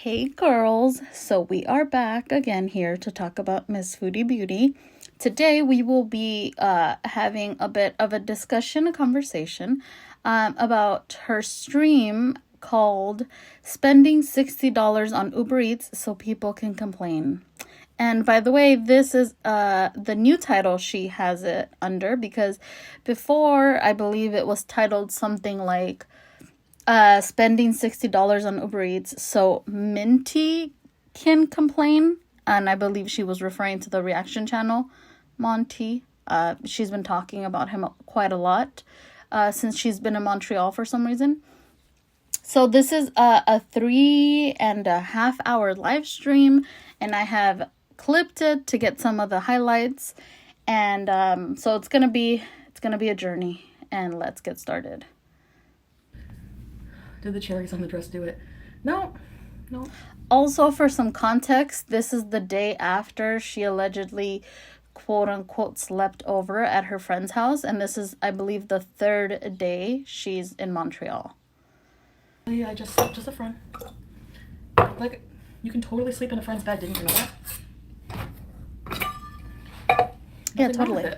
Hey girls, so we are back again here to talk about Miss Foodie Beauty. Today we will be having a bit of a discussion, a conversation about her stream called Spending $60 on Uber Eats so people can complain. And by the way, this is the new title she has it under, because before I believe it was titled something like spending $60 on Uber Eats so Minty can complain. And I believe she was referring to the reaction channel, Monty. She's been talking about him quite a lot since she's been in Montreal for some reason. So this is a 3.5 hour live stream, and I have clipped it to get some of the highlights. And so it's gonna be a journey, and let's get started. Did the cherries on the dress do it? No. Also, for some context, this is the day after she allegedly, quote unquote, slept over at her friend's house. And this is, I believe, the third day she's in Montreal. Yeah, I just slept with a friend. Like, you can totally sleep in a friend's bed, didn't you know that? Yeah, totally.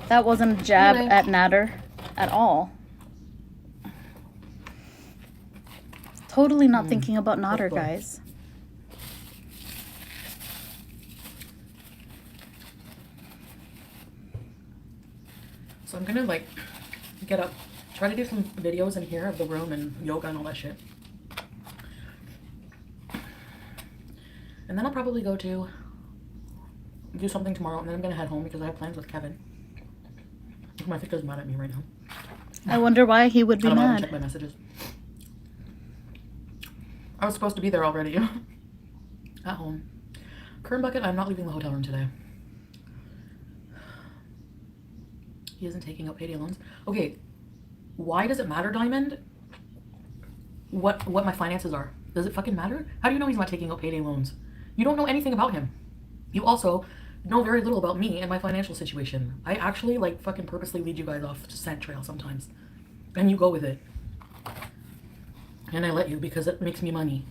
That wasn't a jab at Natter at all. Totally not thinking about Natter, guys. So I'm gonna get up, try to do some videos in here of the room and yoga and all that shit. And then I'll probably go to do something tomorrow, and then I'm gonna head home because I have plans with Kevin. My sister's mad at me right now. I wonder why he would be I don't know, I haven't mad. checked my messages. I was supposed to be there already. At home. Kern Bucket, I'm not leaving the hotel room today. He isn't taking out payday loans. Okay, why does it matter, Diamond? What my finances are? Does it fucking matter? How do you know he's not taking out payday loans? You don't know anything about him. You also know very little about me and my financial situation. I actually fucking purposely lead you guys off to scent trail sometimes. And you go with it. And I let you because it makes me money.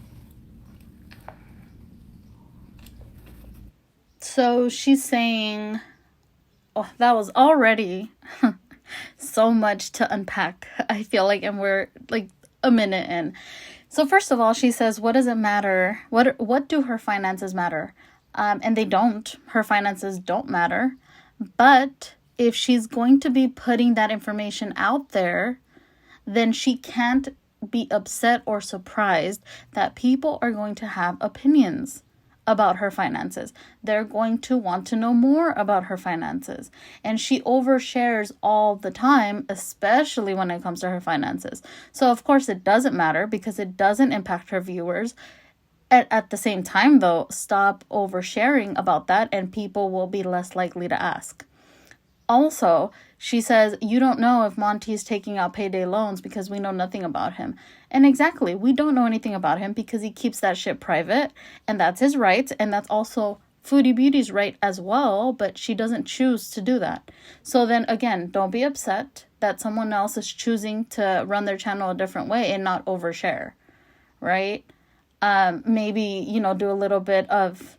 So she's saying, oh, that was already so much to unpack, I feel like, and we're like a minute in. So first of all, she says, what does it matter? What do her finances matter? And they don't. Her finances don't matter. But if she's going to be putting that information out there, then she can't be upset or surprised that people are going to have opinions about her finances. They're going to want to know more about her finances. And she overshares all the time, especially when it comes to her finances. So of course it doesn't matter because it doesn't impact her viewers. At the same time, though, stop oversharing about that and people will be less likely to ask. Also, she says, you don't know if Monty's taking out payday loans because we know nothing about him. And exactly, we don't know anything about him because he keeps that shit private, and that's his right, and that's also Foodie Beauty's right as well, but she doesn't choose to do that. So then again, don't be upset that someone else is choosing to run their channel a different way and not overshare, right? Maybe, do a little bit of,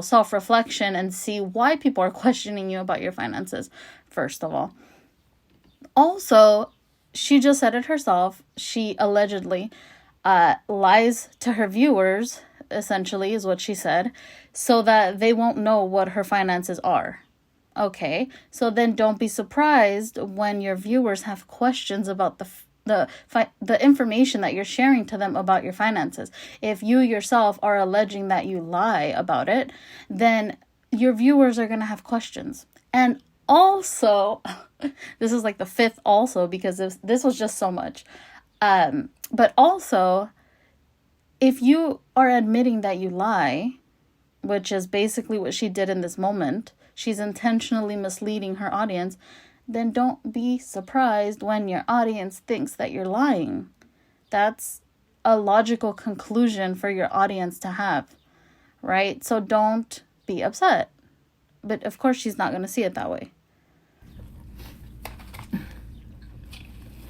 self-reflection and see why people are questioning you about your finances, first of all. Also, she just said it herself. She allegedly lies to her viewers, essentially, is what she said, so that they won't know what her finances are. Okay, so then don't be surprised when your viewers have questions about the information that you're sharing to them about your finances. If you yourself are alleging that you lie about it, then your viewers are going to have questions. And also, this is like the fifth also, because this was just so much. But also, if you are admitting that you lie, which is basically what she did in this moment, she's intentionally misleading her audience, then don't be surprised when your audience thinks that you're lying. That's a logical conclusion for your audience to have, right? So don't be upset. But of course, she's not going to see it that way.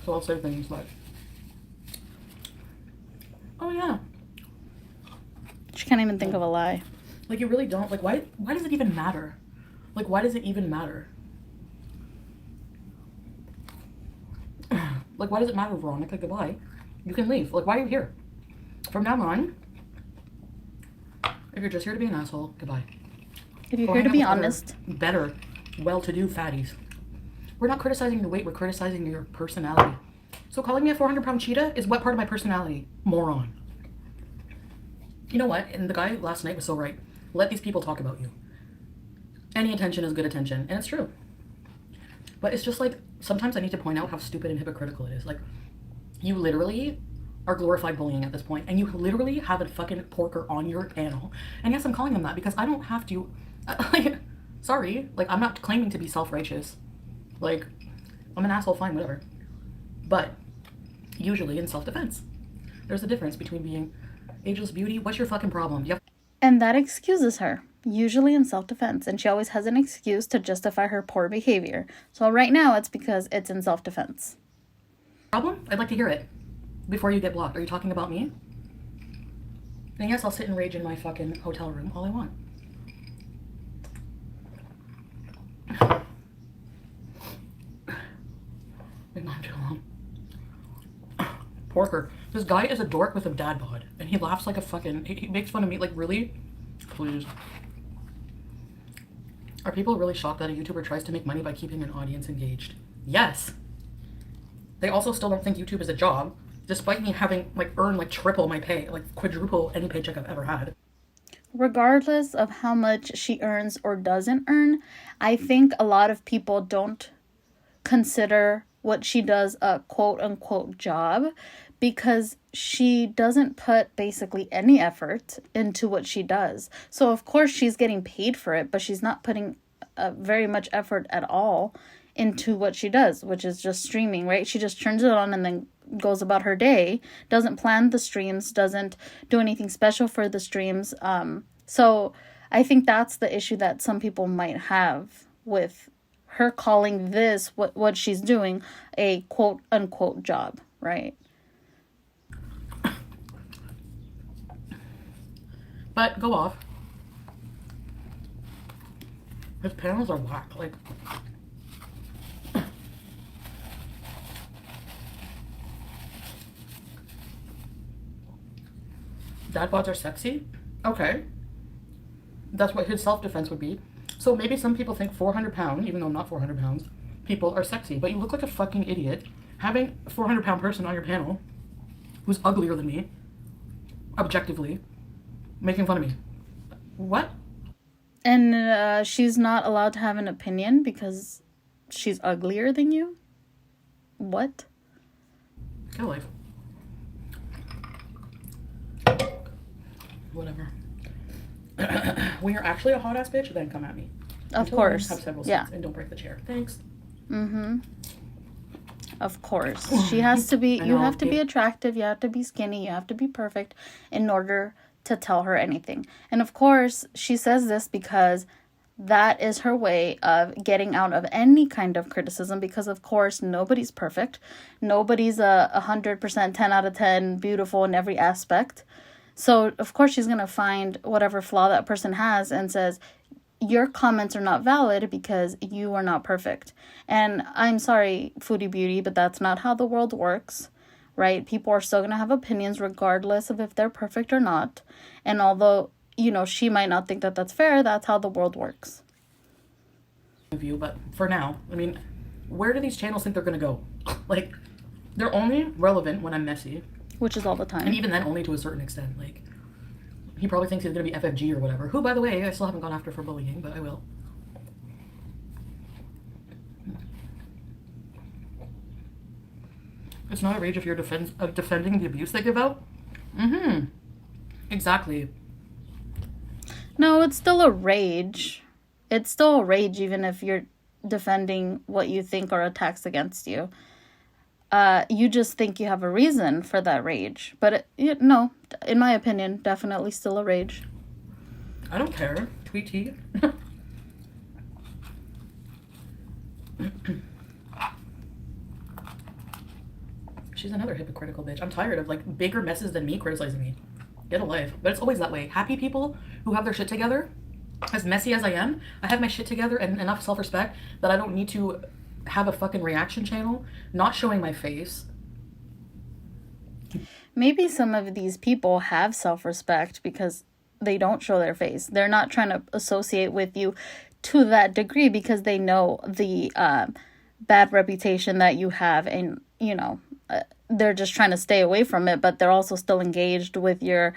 So I'll say things like, Oh, yeah. She can't even think of a lie. Like, you really don't. Like, why does it even matter? Like, why does it even matter? Like, why does it matter, Veronica? Goodbye. You can leave. Like, why are you here? From now on, if you're just here to be an asshole, goodbye. If you're here to be honest. Better, well-to-do fatties. We're not criticizing your weight. We're criticizing your personality. So calling me a 400-pound cheetah is what part of my personality? Moron. You know what? And the guy last night was so right. Let these people talk about you. Any attention is good attention. And it's true. But it's just like, sometimes I need to point out how stupid and hypocritical it is. Like, you literally are glorified bullying at this point, and you literally have a fucking porker on your panel. And yes, I'm calling them that because I don't have to, like, sorry, like, I'm not claiming to be self-righteous. Like, I'm an asshole, fine, whatever. But usually in self-defense, there's a difference between being ageless beauty. What's your fucking problem? Yep. And that excuses her, usually in self-defense. And she always has an excuse to justify her poor behavior. So right now it's because it's in self-defense. Problem? I'd like to hear it before you get blocked. Are you talking about me? And yes, I'll sit and rage in my fucking hotel room all I want. Been on too long. Porker. This guy is a dork with a dad bod, and he laughs like a fucking. He makes fun of me. Like, really? Please. Are people really shocked that a YouTuber tries to make money by keeping an audience engaged? Yes. They also still don't think YouTube is a job, despite me having, like, earned, like, triple my pay, like, quadruple any paycheck I've ever had. Regardless of how much she earns or doesn't earn, I think a lot of people don't consider what she does a quote-unquote job because she doesn't put basically any effort into what she does. So, of course, she's getting paid for it, but she's not putting very much effort at all into what she does, which is just streaming, right? She just turns it on and then goes about her day, doesn't plan the streams, doesn't do anything special for the streams. So I think that's the issue that some people might have with her calling this, what she's doing, a quote-unquote job, right? But go off. His panels are whack. Like, dad bods are sexy? Okay. That's what his self-defense would be. So maybe some people think 400 pound, even though I'm not 400 pounds, people are sexy. But you look like a fucking idiot having a 400 pound person on your panel who's uglier than me, objectively, making fun of me. What? And she's not allowed to have an opinion because she's uglier than you? What? Get a life. Whatever. When you're actually a hot ass bitch, then come at me. Of course. Have several yeah. seats and don't break the chair. Thanks. Mm-hmm. Of course. She has to be, you have to be attractive, you have to be skinny, you have to be perfect in order to tell her anything. And of course, she says this because that is her way of getting out of any kind of criticism, because of course nobody's perfect. Nobody's 100%, 10 out of 10 beautiful in every aspect. So of course she's going to find whatever flaw that person has and says, your comments are not valid because you are not perfect. And I'm sorry, Foodie Beauty, but that's not how the world works, right? People are still going to have opinions regardless of if they're perfect or not. And although, you know, she might not think that that's fair, that's how the world works. But for now, I mean, where do these channels think they're going to go? Like, they're only relevant when I'm messy. Which is all the time. And even then, only to a certain extent. Like, he probably thinks he's going to be FFG or whatever. Who, by the way, I still haven't gone after for bullying, but I will. It's not a rage if you're defending the abuse they give out. Mm-hmm. Exactly. No, it's still a rage. It's still a rage even if you're defending what you think are attacks against you. You just think you have a reason for that rage. But no, in my opinion, definitely still a rage. I don't care. Tweety. She's another hypocritical bitch. I'm tired of like bigger messes than me criticizing me. Get a life. But it's always that way. Happy people who have their shit together, as messy as I am, I have my shit together and enough self-respect that I don't need to have a fucking reaction channel not showing my face. Maybe some of these people have self-respect because they don't show their face. They're not trying to associate with you to that degree because they know the bad reputation that you have, and they're just trying to stay away from it, but they're also still engaged with your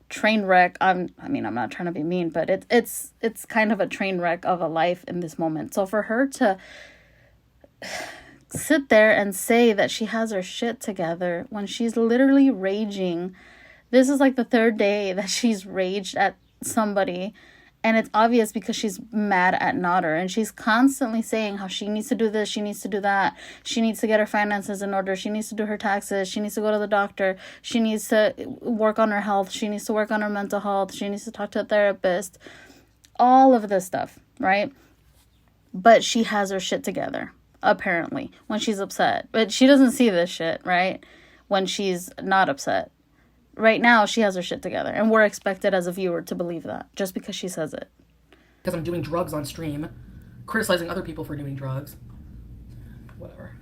train wreck. I'm not trying to be mean, but it's kind of a train wreck of a life in this moment. So for her to sit there and say that she has her shit together when she's literally raging, this is like the third day that she's raged at somebody, and it's obvious because she's mad at Nodder, and she's constantly saying how she needs to do this, she needs to do that, she needs to get her finances in order, she needs to do her taxes, she needs to go to the doctor, she needs to work on her health, she needs to work on her mental health, she needs to talk to a therapist, all of this stuff, right? But she has her shit together, apparently, when she's upset. But she doesn't see this shit, right? When she's not upset. Right now, she has her shit together. And we're expected as a viewer to believe that just because she says it. Because I'm doing drugs on stream, criticizing other people for doing drugs. Whatever.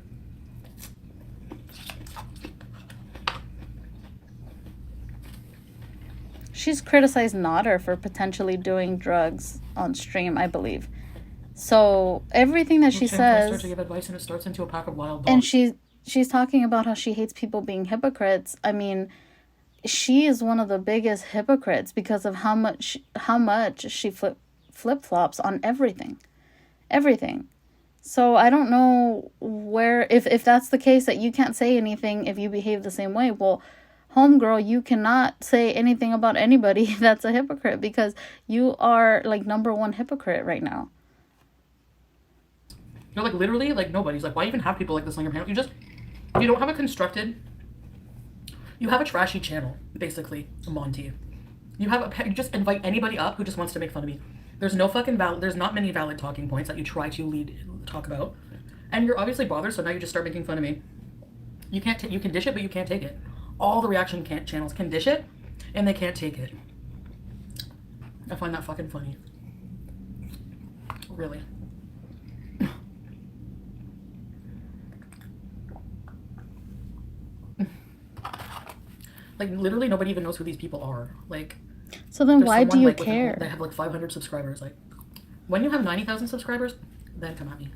She's criticized Nodder for potentially doing drugs on stream, I believe. So everything that she says, starts to give advice and it starts into a pack of wild dogs. and she's talking about how she hates people being hypocrites. I mean, she is one of the biggest hypocrites because of how much she flip-flops on everything. So I don't know where, if that's the case, that you can't say anything if you behave the same way. Well, homegirl, you cannot say anything about anybody that's a hypocrite because you are like number one hypocrite right now. You're like literally like nobody's like, why even have people like this on your panel? You don't have a constructed. You have a trashy channel, basically, Monty. You just invite anybody up who just wants to make fun of me. There's no fucking there's not many valid talking points that you try to talk about. And you're obviously bothered, so now you just start making fun of me. You can't you can dish it, but you can't take it. All the reaction channels can dish it, and they can't take it. I find that fucking funny. Really. Like, literally nobody even knows who these people are. Like, so then why do you care? They have like 500 subscribers. Like, when you have 90,000 subscribers, then come at me.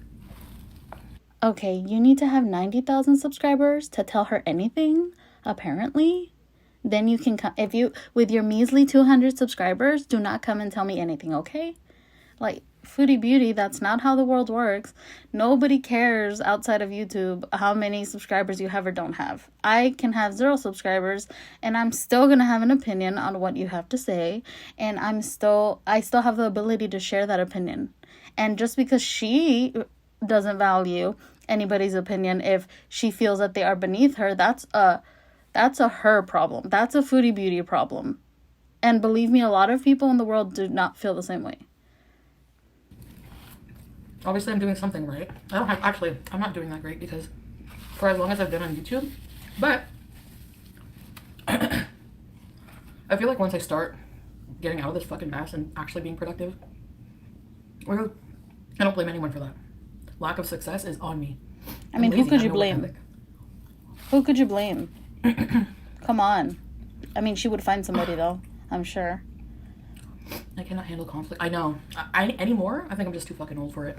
Okay, you need to have 90,000 subscribers to tell her anything, apparently. Then you can come, with your measly 200 subscribers, do not come and tell me anything, okay? Like, Foodie Beauty, that's not how the world works. Nobody cares outside of YouTube how many subscribers you have or don't have. I can have 0 subscribers and I'm still gonna have an opinion on what you have to say, and I still have the ability to share that opinion. And just because she doesn't value anybody's opinion, if she feels that they are beneath her, that's a her problem. That's a Foodie Beauty problem. And believe me, a lot of people in the world do not feel the same way. Obviously, I'm doing something right. I'm not doing that great because for as long as I've been on YouTube, but I feel like once I start getting out of this fucking mess and actually being productive, I don't blame anyone for that. Lack of success is on me. I mean, who could you blame? Who could you blame? Come on. I mean, she would find somebody though, I'm sure. I cannot handle conflict. I know. Anymore, I think I'm just too fucking old for it.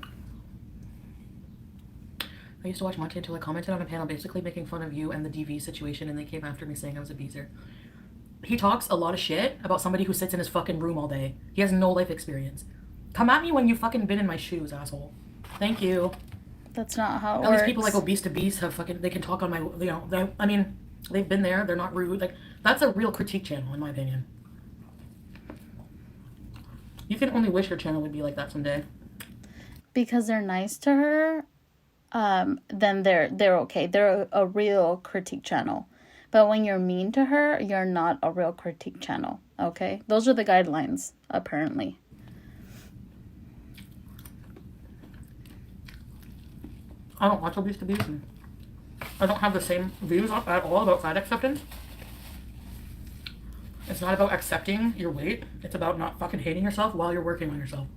I used to watch Monty until I commented on a panel basically making fun of you and the DV situation, and they came after me saying I was a beezer. He talks a lot of shit about somebody who sits in his fucking room all day. He has no life experience. Come at me when you fucking been in my shoes, asshole. Thank you. That's not how it works. All these people like Obese to Beast have fucking, they can talk on my, I mean, they've been there, they're not rude. Like, that's a real critique channel, in my opinion. You can only wish your channel would be like that someday. Because they're nice to her, then they're okay. They're a real critique channel. But when you're mean to her, you're not a real critique channel, okay? Those are the guidelines, apparently. I don't watch Obese to Beast. I don't have the same views at all about fat acceptance. It's not about accepting your weight. It's about not fucking hating yourself while you're working on yourself.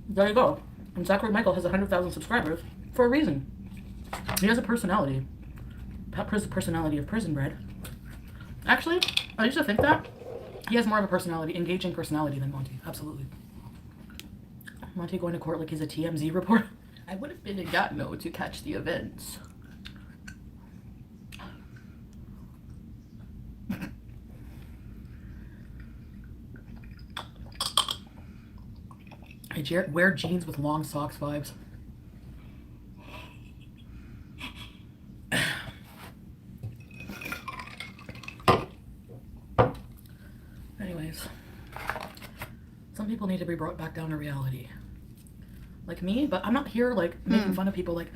There you go. And Zachary Michael has 100,000 subscribers for a reason. He has a personality. Personality of prison bread. Actually, I used to think that he has more of a personality, engaging personality than Monty. Absolutely. Monty going to court like he's a TMZ reporter. I would have been in Gatineau to catch the events. Hey, wear jeans with long socks vibes. Anyways, some people need to be brought back down to reality. Like me, but I'm not here like making fun of people. Like,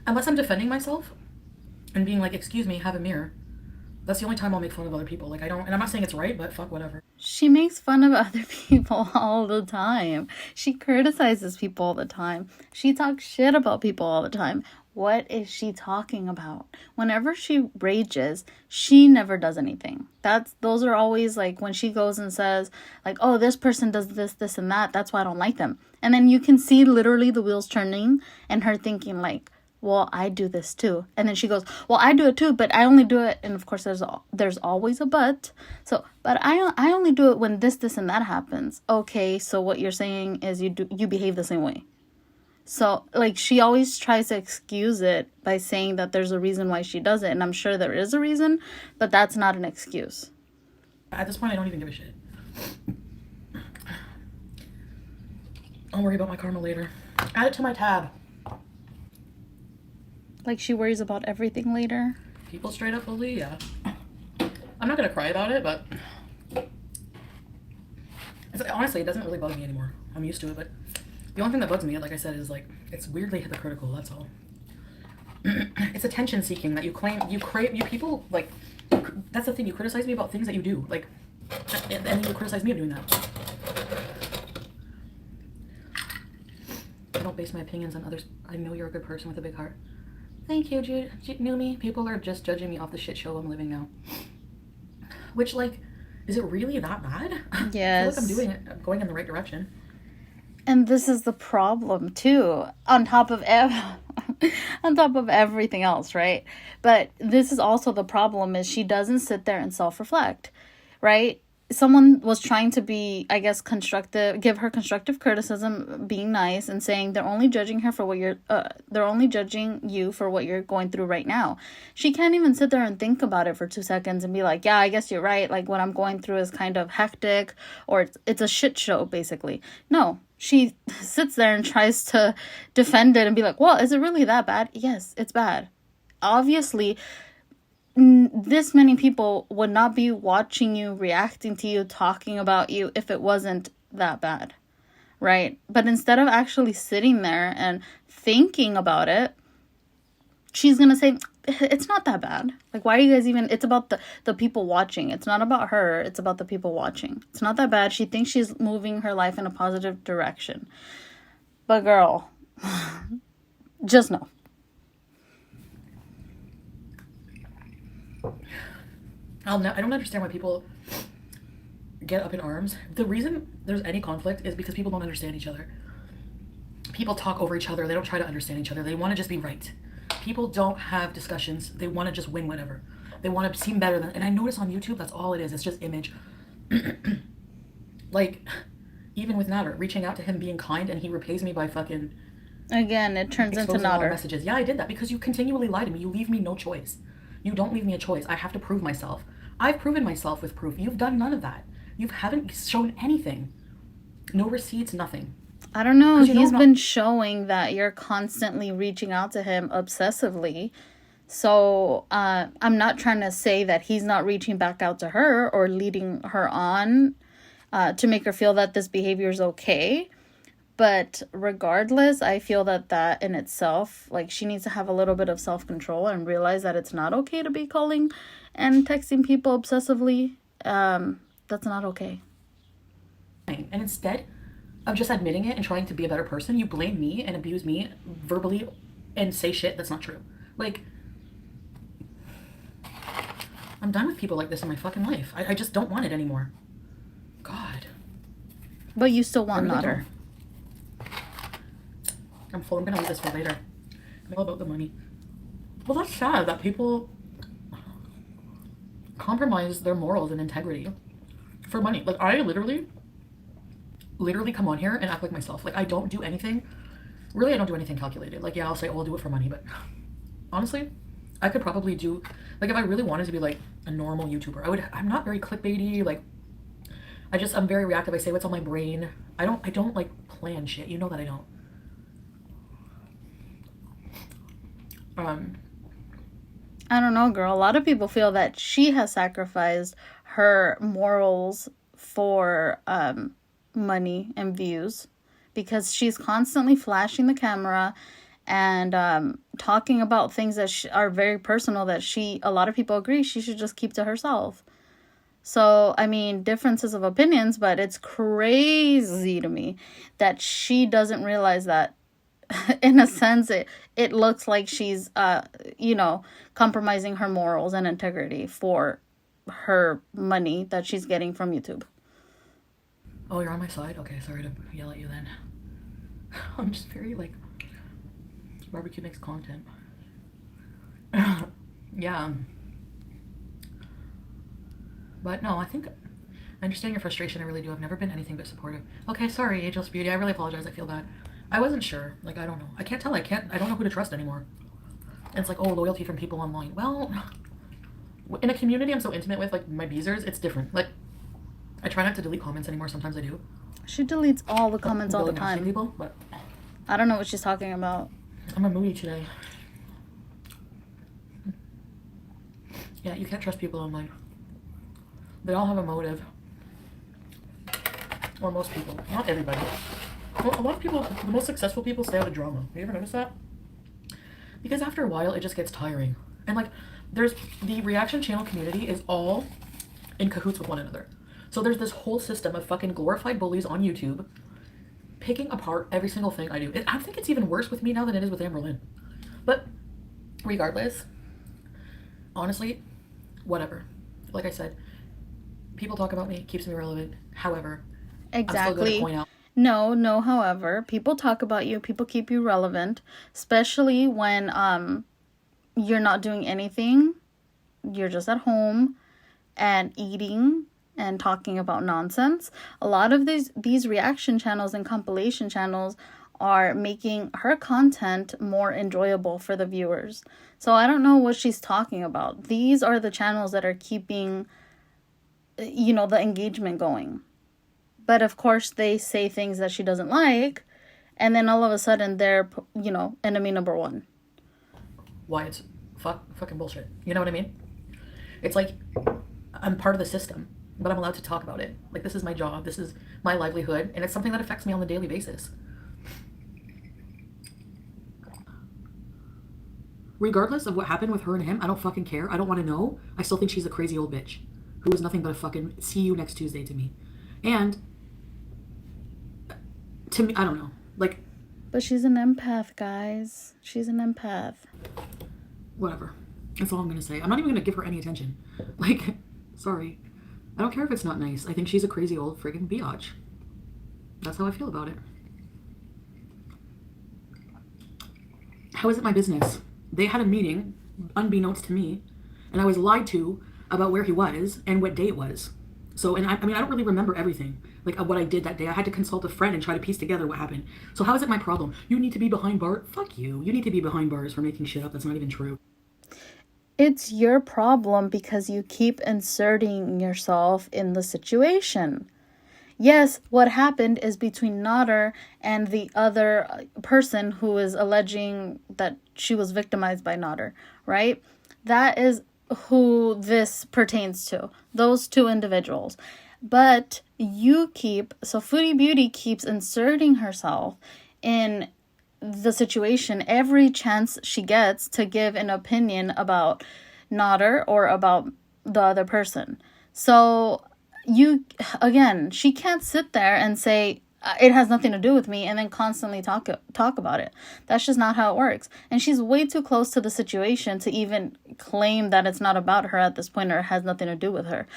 unless I'm defending myself and being like, excuse me, have a mirror. That's the only time I'll make fun of other people. Like, I don't, and I'm not saying it's right, but fuck whatever. She makes fun of other people all the time. She criticizes people all the time. She talks shit about people all the time. What is she talking about? Whenever she rages, she never does anything. Those are always like when she goes and says like, oh, this person does this, this, and that. That's why I don't like them. And then you can see literally the wheels turning and her thinking like, well, I do this too. And then she goes, well, I do it too, but I only do it. And of course, there's always a but. So, but I only do it when this, and that happens. Okay, so what you're saying is you behave the same way. So, like, she always tries to excuse it by saying that there's a reason why she does it. And I'm sure there is a reason, but that's not an excuse. At this point, I don't even give a shit. I'll worry about my karma later. Add it to my tab. Like, she worries about everything later. People straight up bully, yeah. I'm not gonna cry about it, but honestly, it doesn't really bug me anymore. I'm used to it, but the only thing that bugs me, like I said, is like it's weirdly hypocritical. That's all. It's attention seeking that you claim you people like. That's the thing. You criticize me about things that you do, like, and then you criticize me of doing that. I don't base my opinions on others. I know you're a good person with a big heart. Thank you, Jude. Knew me. People are just judging me off the shit show I'm living now. Which, like, is it really that bad? Yes. I feel like I'm going in the right direction. And this is the problem too, on top of everything else, right? But this is also the problem is she doesn't sit there and self-reflect, right? Someone was trying to be, I guess, give her constructive criticism, being nice and saying they're only judging her for they're only judging you for what you're going through right now. She can't even sit there and think about it for 2 seconds and be like, yeah, I guess you're right. Like what I'm going through is kind of hectic or it's a shit show, basically. No, she sits there and tries to defend it and be like, well, is it really that bad? Yes, it's bad. Obviously, this many people would not be watching you, reacting to you, talking about you if it wasn't that bad, right? But instead of actually sitting there and thinking about it, she's gonna say, it's not that bad. Like, why are you guys even, it's about the people watching. It's not about her, it's about the people watching. It's not that bad. She thinks she's moving her life in a positive direction. But girl, just know. I don't understand why people get up in arms. The reason there's any conflict is because people don't understand each other. People talk over each other. They don't try to understand each other. They want to just be right. People don't have discussions. They want to just win whatever. They want to seem better than... And I notice on YouTube, that's all it is. It's just image. Like, even with Natter, reaching out to him, being kind, and he repays me by fucking... Again, it turns into Natter. Messages. Yeah, I did that because you continually lie to me. You leave me no choice. You don't leave me a choice. I have to prove myself. I've proven myself with proof. You've done none of that. You haven't shown anything. No receipts, nothing. I don't know. He's been showing that you're constantly reaching out to him obsessively. So I'm not trying to say that he's not reaching back out to her or leading her on to make her feel that this behavior is okay. But regardless, I feel that in itself, like, she needs to have a little bit of self-control and realize that it's not okay to be calling and texting people obsessively. that's not okay. And instead of just admitting it and trying to be a better person, you blame me and abuse me verbally and say shit that's not true. Like, I'm done with people like this in my fucking life. I just don't want it anymore. God. But you still want I really Nutter. I'm full. I'm gonna leave this for later. I'm all about the money. Well, that's sad that people compromise their morals and integrity for money. Like, I literally come on here and act like myself. Like, I don't do anything. Really, I don't do anything calculated. Like, yeah, I'll say, oh, I'll do it for money. But honestly, I could probably do, like, if I really wanted to be, like, a normal YouTuber, I'm not very clickbaity. Like, I'm very reactive. I say what's on my brain. I don't, like, plan shit. You know that I don't. I don't know, girl. A lot of people feel that she has sacrificed her morals for money and views because she's constantly flashing the camera and talking about things that are very personal that a lot of people agree she should just keep to herself. So, I mean, differences of opinions, but it's crazy to me that she doesn't realize that in a sense, it looks like she's, compromising her morals and integrity for her money that she's getting from YouTube. Oh, you're on my side? Okay, sorry to yell at you then. I'm just very, like, barbecue makes content. Yeah. But no, I think I understand your frustration. I really do. I've never been anything but supportive. Okay, sorry, Ageless Beauty. I really apologize. I feel bad. I wasn't sure. Like, I don't know. I can't tell. I don't know who to trust anymore. And it's like, oh, loyalty from people online. Well, in a community I'm so intimate with, like my beezers, it's different. Like, I try not to delete comments anymore. Sometimes I do. She deletes all the comments all the time. People, but I don't know what she's talking about. I'm a moody today. Yeah, you can't trust people online. They all have a motive. Or most people. Not everybody. Well, a lot of people, the most successful people, stay out of drama. Have you ever noticed that? Because after a while, it just gets tiring. And, like, the reaction channel community is all in cahoots with one another. So there's this whole system of fucking glorified bullies on YouTube picking apart every single thing I do. I think it's even worse with me now than it is with Amberlynn. But regardless, honestly, whatever. Like I said, people talk about me, keeps me relevant. However, exactly. I'm still going to point out. No, however, people talk about you, people keep you relevant, especially when you're not doing anything. You're just at home and eating and talking about nonsense. A lot of these reaction channels and compilation channels are making her content more enjoyable for the viewers. So I don't know what she's talking about. These are the channels that are keeping, the engagement going. But of course, they say things that she doesn't like, and then all of a sudden they're, enemy number one. Why it's fucking bullshit. You know what I mean? It's like I'm part of the system, but I'm allowed to talk about it. Like, this is my job, this is my livelihood, and it's something that affects me on a daily basis. Regardless of what happened with her and him, I don't fucking care. I don't want to know. I still think she's a crazy old bitch who was nothing but a fucking see you next Tuesday to me. And to me, I don't know. Like, but she's an empath, guys. She's an empath. Whatever. That's all I'm gonna say. I'm not even gonna give her any attention. Like, sorry. I don't care if it's not nice. I think she's a crazy old friggin' biatch. That's how I feel about it. How is it my business? They had a meeting, unbeknownst to me, and I was lied to about where he was and what day it was. So, and I don't really remember everything, like what I did that day. I had to consult a friend and try to piece together what happened. So how is it my problem? You need to be behind bars? Fuck you. You need to be behind bars for making shit up that's not even true. It's your problem because you keep inserting yourself in the situation. Yes, what happened is between Nader and the other person who is alleging that she was victimized by Nader, right? That is who this pertains to, those two individuals. But Foodie Beauty keeps inserting herself in the situation every chance she gets to give an opinion about Nader or about the other person. So she can't sit there and say it has nothing to do with me and then constantly talk about it. That's just not how it works. And she's way too close to the situation to even claim that it's not about her at this point or it has nothing to do with her.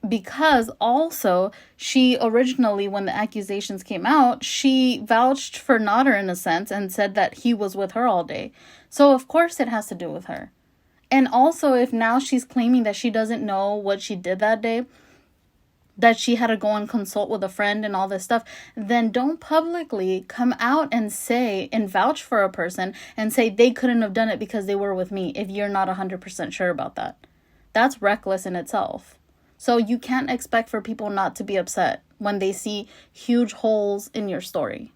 Because also, she originally, when the accusations came out, she vouched for Nader in a sense and said that he was with her all day. So of course it has to do with her. And also, if now she's claiming that she doesn't know what she did that day, that she had to go and consult with a friend and all this stuff, then don't publicly come out and say and vouch for a person and say they couldn't have done it because they were with me if you're not 100% sure about that. That's reckless in itself. So you can't expect for people not to be upset when they see huge holes in your story.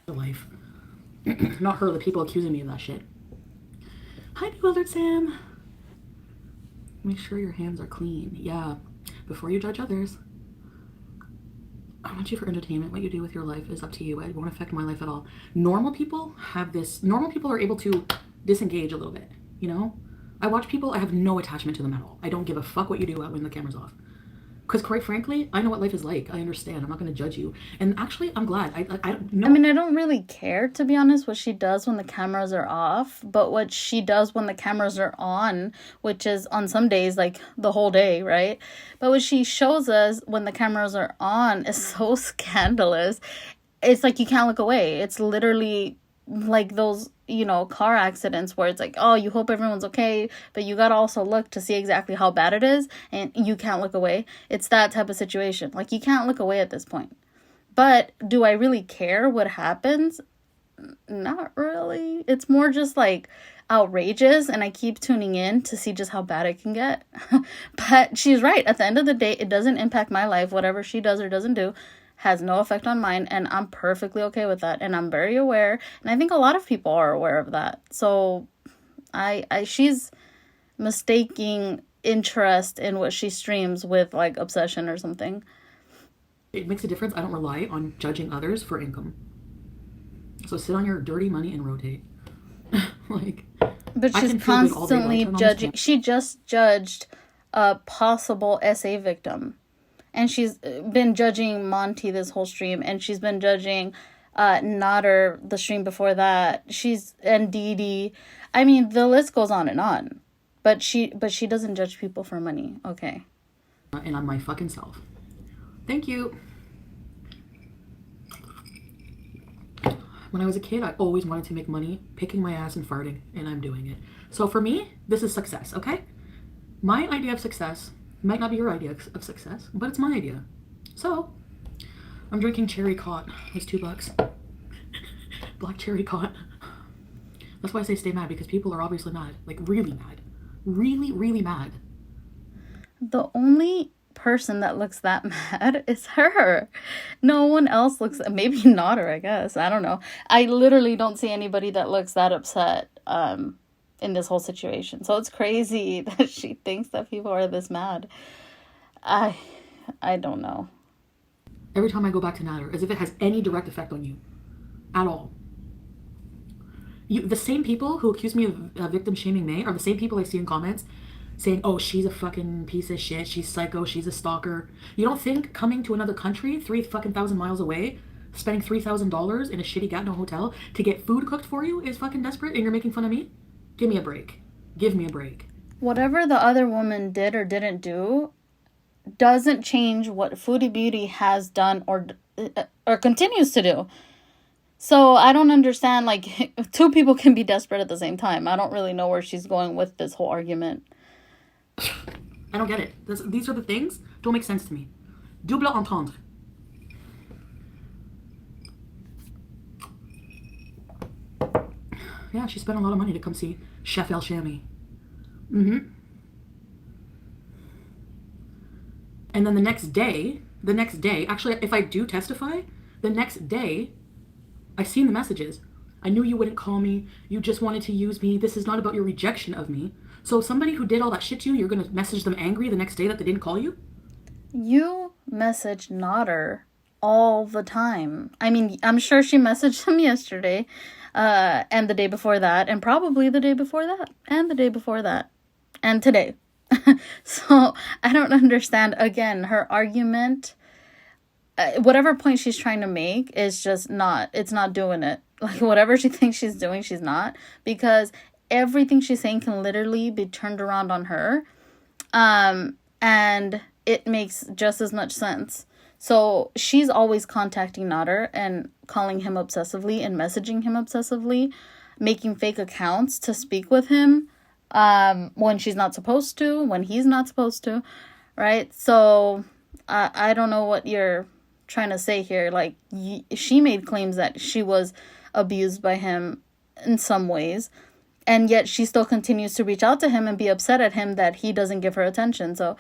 Life. Not her, the people accusing me of that shit. Hi, Bewildered Sam. Make sure your hands are clean. Yeah. Before you judge others. I want you for entertainment. What you do with your life is up to you. It won't affect my life at all. Normal people have this. Normal people are able to disengage a little bit, you know? I watch people, I have no attachment to them at all. I don't give a fuck what you do when the camera's off. Because quite frankly, I know what life is like. I understand. I'm not going to judge you. And actually, I'm glad. I don't really care, to be honest, what she does when the cameras are off. But what she does when the cameras are on, which is on some days, like the whole day, right? But what she shows us when the cameras are on is so scandalous. It's like you can't look away. It's literally like those, car accidents where it's like, oh, you hope everyone's okay, but you gotta also look to see exactly how bad it is, and you can't look away. It's that type of situation. Like, you can't look away at this point. But do I really care what happens? Not really. It's more just like outrageous, and I keep tuning in to see just how bad it can get. But she's right. At the end of the day, it doesn't impact my life. Whatever she does or doesn't do has no effect on mine, and I'm perfectly okay with that, and I'm very aware, and I think a lot of people are aware of that. So she's mistaking interest in what she streams with like obsession or something. It makes a difference. I don't rely on judging others for income. So sit on your dirty money and rotate. But she's constantly judging. She just judged a possible SA victim. And she's been judging Monty this whole stream. And she's been judging Nader the stream before that. And Dee Dee. I mean, the list goes on and on. But she doesn't judge people for money. Okay. And I'm my fucking self. Thank you. When I was a kid, I always wanted to make money picking my ass and farting. And I'm doing it. So for me, this is success, okay? My idea of success might not be your idea of success, but it's my idea. So, I'm drinking cherry cot. It's $2. Black cherry cot. That's why I say stay mad, because people are obviously mad. Like, really mad. Really, really mad. The only person that looks that mad is her. No one else looks, maybe not her, I guess. I don't know. I literally don't see anybody that looks that upset in this whole situation. So it's crazy that she thinks that people are this mad. I don't know. Every time I go back to Nader, as if it has any direct effect on you. At all. The same people who accuse me of victim shaming May are the same people I see in comments saying, oh, she's a fucking piece of shit, she's psycho, she's a stalker. You don't think coming to another country, 3,000 miles away, spending $3,000 in a shitty Gatineau hotel to get food cooked for you is fucking desperate, and you're making fun of me? Give me a break. Give me a break. Whatever the other woman did or didn't do doesn't change what Foodie Beauty has done or continues to do. So I don't understand, like, two people can be desperate at the same time. I don't really know where she's going with this whole argument. I don't get it. These are the things don't make sense to me. Double entendre. Yeah, she spent a lot of money to come see Chef El Shami. And then the next day, actually, if I do testify, the next day, I seen the messages. I knew you wouldn't call me. You just wanted to use me. This is not about your rejection of me. So somebody who did all that shit to you, you're going to message them angry the next day that they didn't call you? You message Nader all the time. I mean, I'm sure she messaged him yesterday, and the day before that, and probably the day before that, and the day before that, and today. So I don't understand. Again, her argument, whatever point she's trying to make is just not, it's not doing it. Like whatever she thinks she's doing, she's not, because everything she's saying can literally be turned around on her. And it makes just as much sense. So she's always contacting Nader and calling him obsessively and messaging him obsessively, making fake accounts to speak with him when she's not supposed to, when he's not supposed to, right? So I don't know what you're trying to say here. Like, she made claims that she was abused by him in some ways, and yet she still continues to reach out to him and be upset at him that he doesn't give her attention. So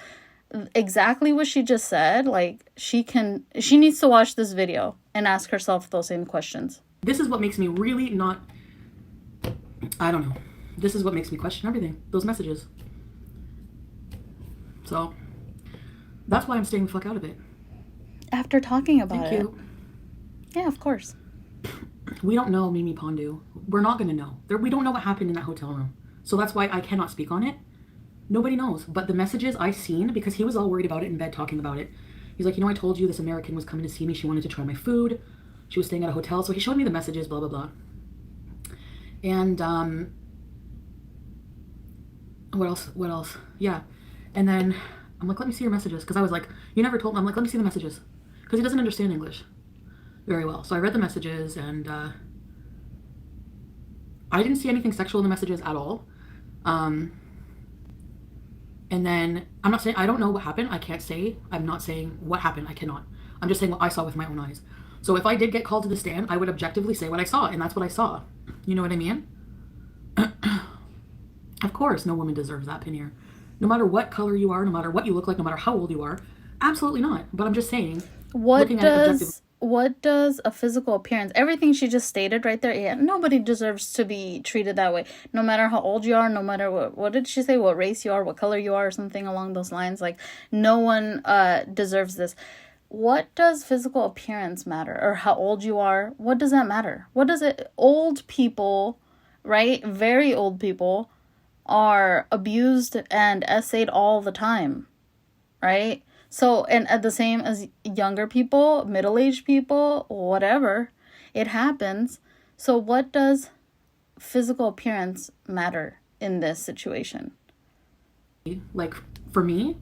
exactly what she just said, like, she needs to watch this video and ask herself those same questions. This is what makes me really not, I don't know. This is what makes me question everything. Those messages. So that's why I'm staying the fuck out of it. After talking about it. Thank you. Yeah, of course. We don't know Mimi Pondu. We're not going to know. We don't know what happened in that hotel room. So that's why I cannot speak on it. Nobody knows. But the messages I seen, because he was all worried about it in bed talking about it. He's like, I told you this American was coming to see me. She wanted to try my food. She was staying at a hotel. So he showed me the messages, blah, blah, blah. And what else? Yeah. And then I'm like, let me see your messages. Because I was like, you never told me. I'm like, let me see the messages. Because he doesn't understand English very well. So I read the messages, and I didn't see anything sexual in the messages at all. And then I'm not saying, I don't know what happened. I can't say. I'm not saying what happened. I cannot. I'm just saying what I saw with my own eyes. So if I did get called to the stand, I would objectively say what I saw, and that's what I saw. You know what I mean? Of course, no woman deserves that, Paneer. No matter what color you are, no matter what you look like, no matter how old you are. Absolutely not. But I'm just saying, looking at it objectively. What does a physical appearance, everything she just stated right there, yeah, nobody deserves to be treated that way. No matter how old you are, no matter what did she say, what race you are, what color you are, or something along those lines. Like, no one deserves this. What does physical appearance matter? Or how old you are? What does that matter? What does it, old people, right? Very old people are abused and essayed all the time, right? So, and at the same as younger people, middle-aged people, whatever, it happens. So what does physical appearance matter in this situation? Like, for me,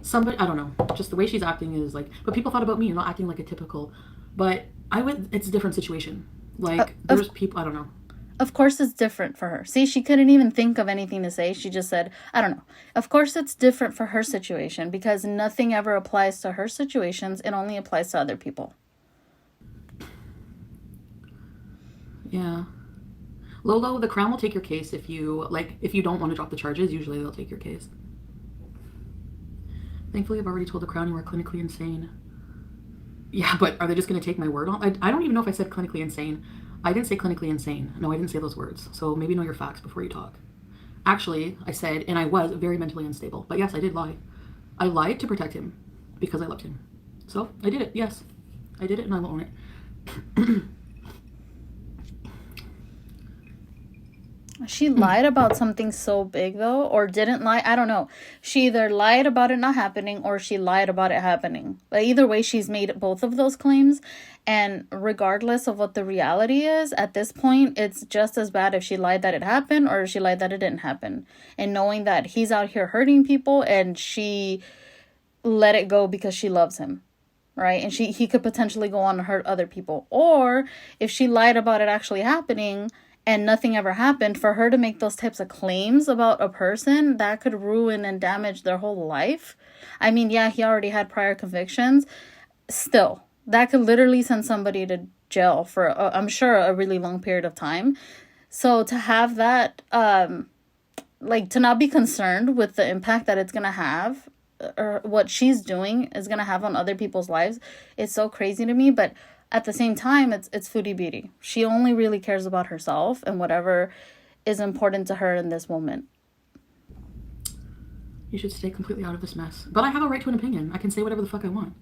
somebody, I don't know, just the way she's acting is like, but people thought about me, you're not acting like a typical, but it's a different situation. Like, there's people, I don't know. Of course it's different for her. See, she couldn't even think of anything to say. She just said, I don't know. Of course it's different for her situation, because nothing ever applies to her situations. It only applies to other people. Yeah. Lolo, the Crown will take your case if you don't want to drop the charges. Usually they'll take your case. Thankfully, I've already told the Crown you are clinically insane. Yeah, but are they just going to take my word on? I don't even know if I said clinically insane. I didn't say clinically insane. No, I didn't say those words. So maybe know your facts before you talk. Actually, I said, and I was very mentally unstable. But yes, I did lie. I lied to protect him because I loved him. So I did it. Yes, I did it, and I will own it. She lied about something so big, though, or didn't lie. I don't know. She either lied about it not happening, or she lied about it happening. But either way, she's made both of those claims. And regardless of what the reality is, at this point, it's just as bad if she lied that it happened or if she lied that it didn't happen. And knowing that he's out here hurting people and she let it go because she loves him. Right? And he could potentially go on to hurt other people. Or if she lied about it actually happening and nothing ever happened, for her to make those types of claims about a person, that could ruin and damage their whole life. I mean, yeah, he already had prior convictions. Still, that could literally send somebody to jail for, I'm sure, a really long period of time. So to have that, to not be concerned with the impact that it's going to have, or what she's doing is going to have on other people's lives, it's so crazy to me. But at the same time, it's Foodie Beauty. She only really cares about herself and whatever is important to her in this moment. You should stay completely out of this mess. But I have a right to an opinion. I can say whatever the fuck I want.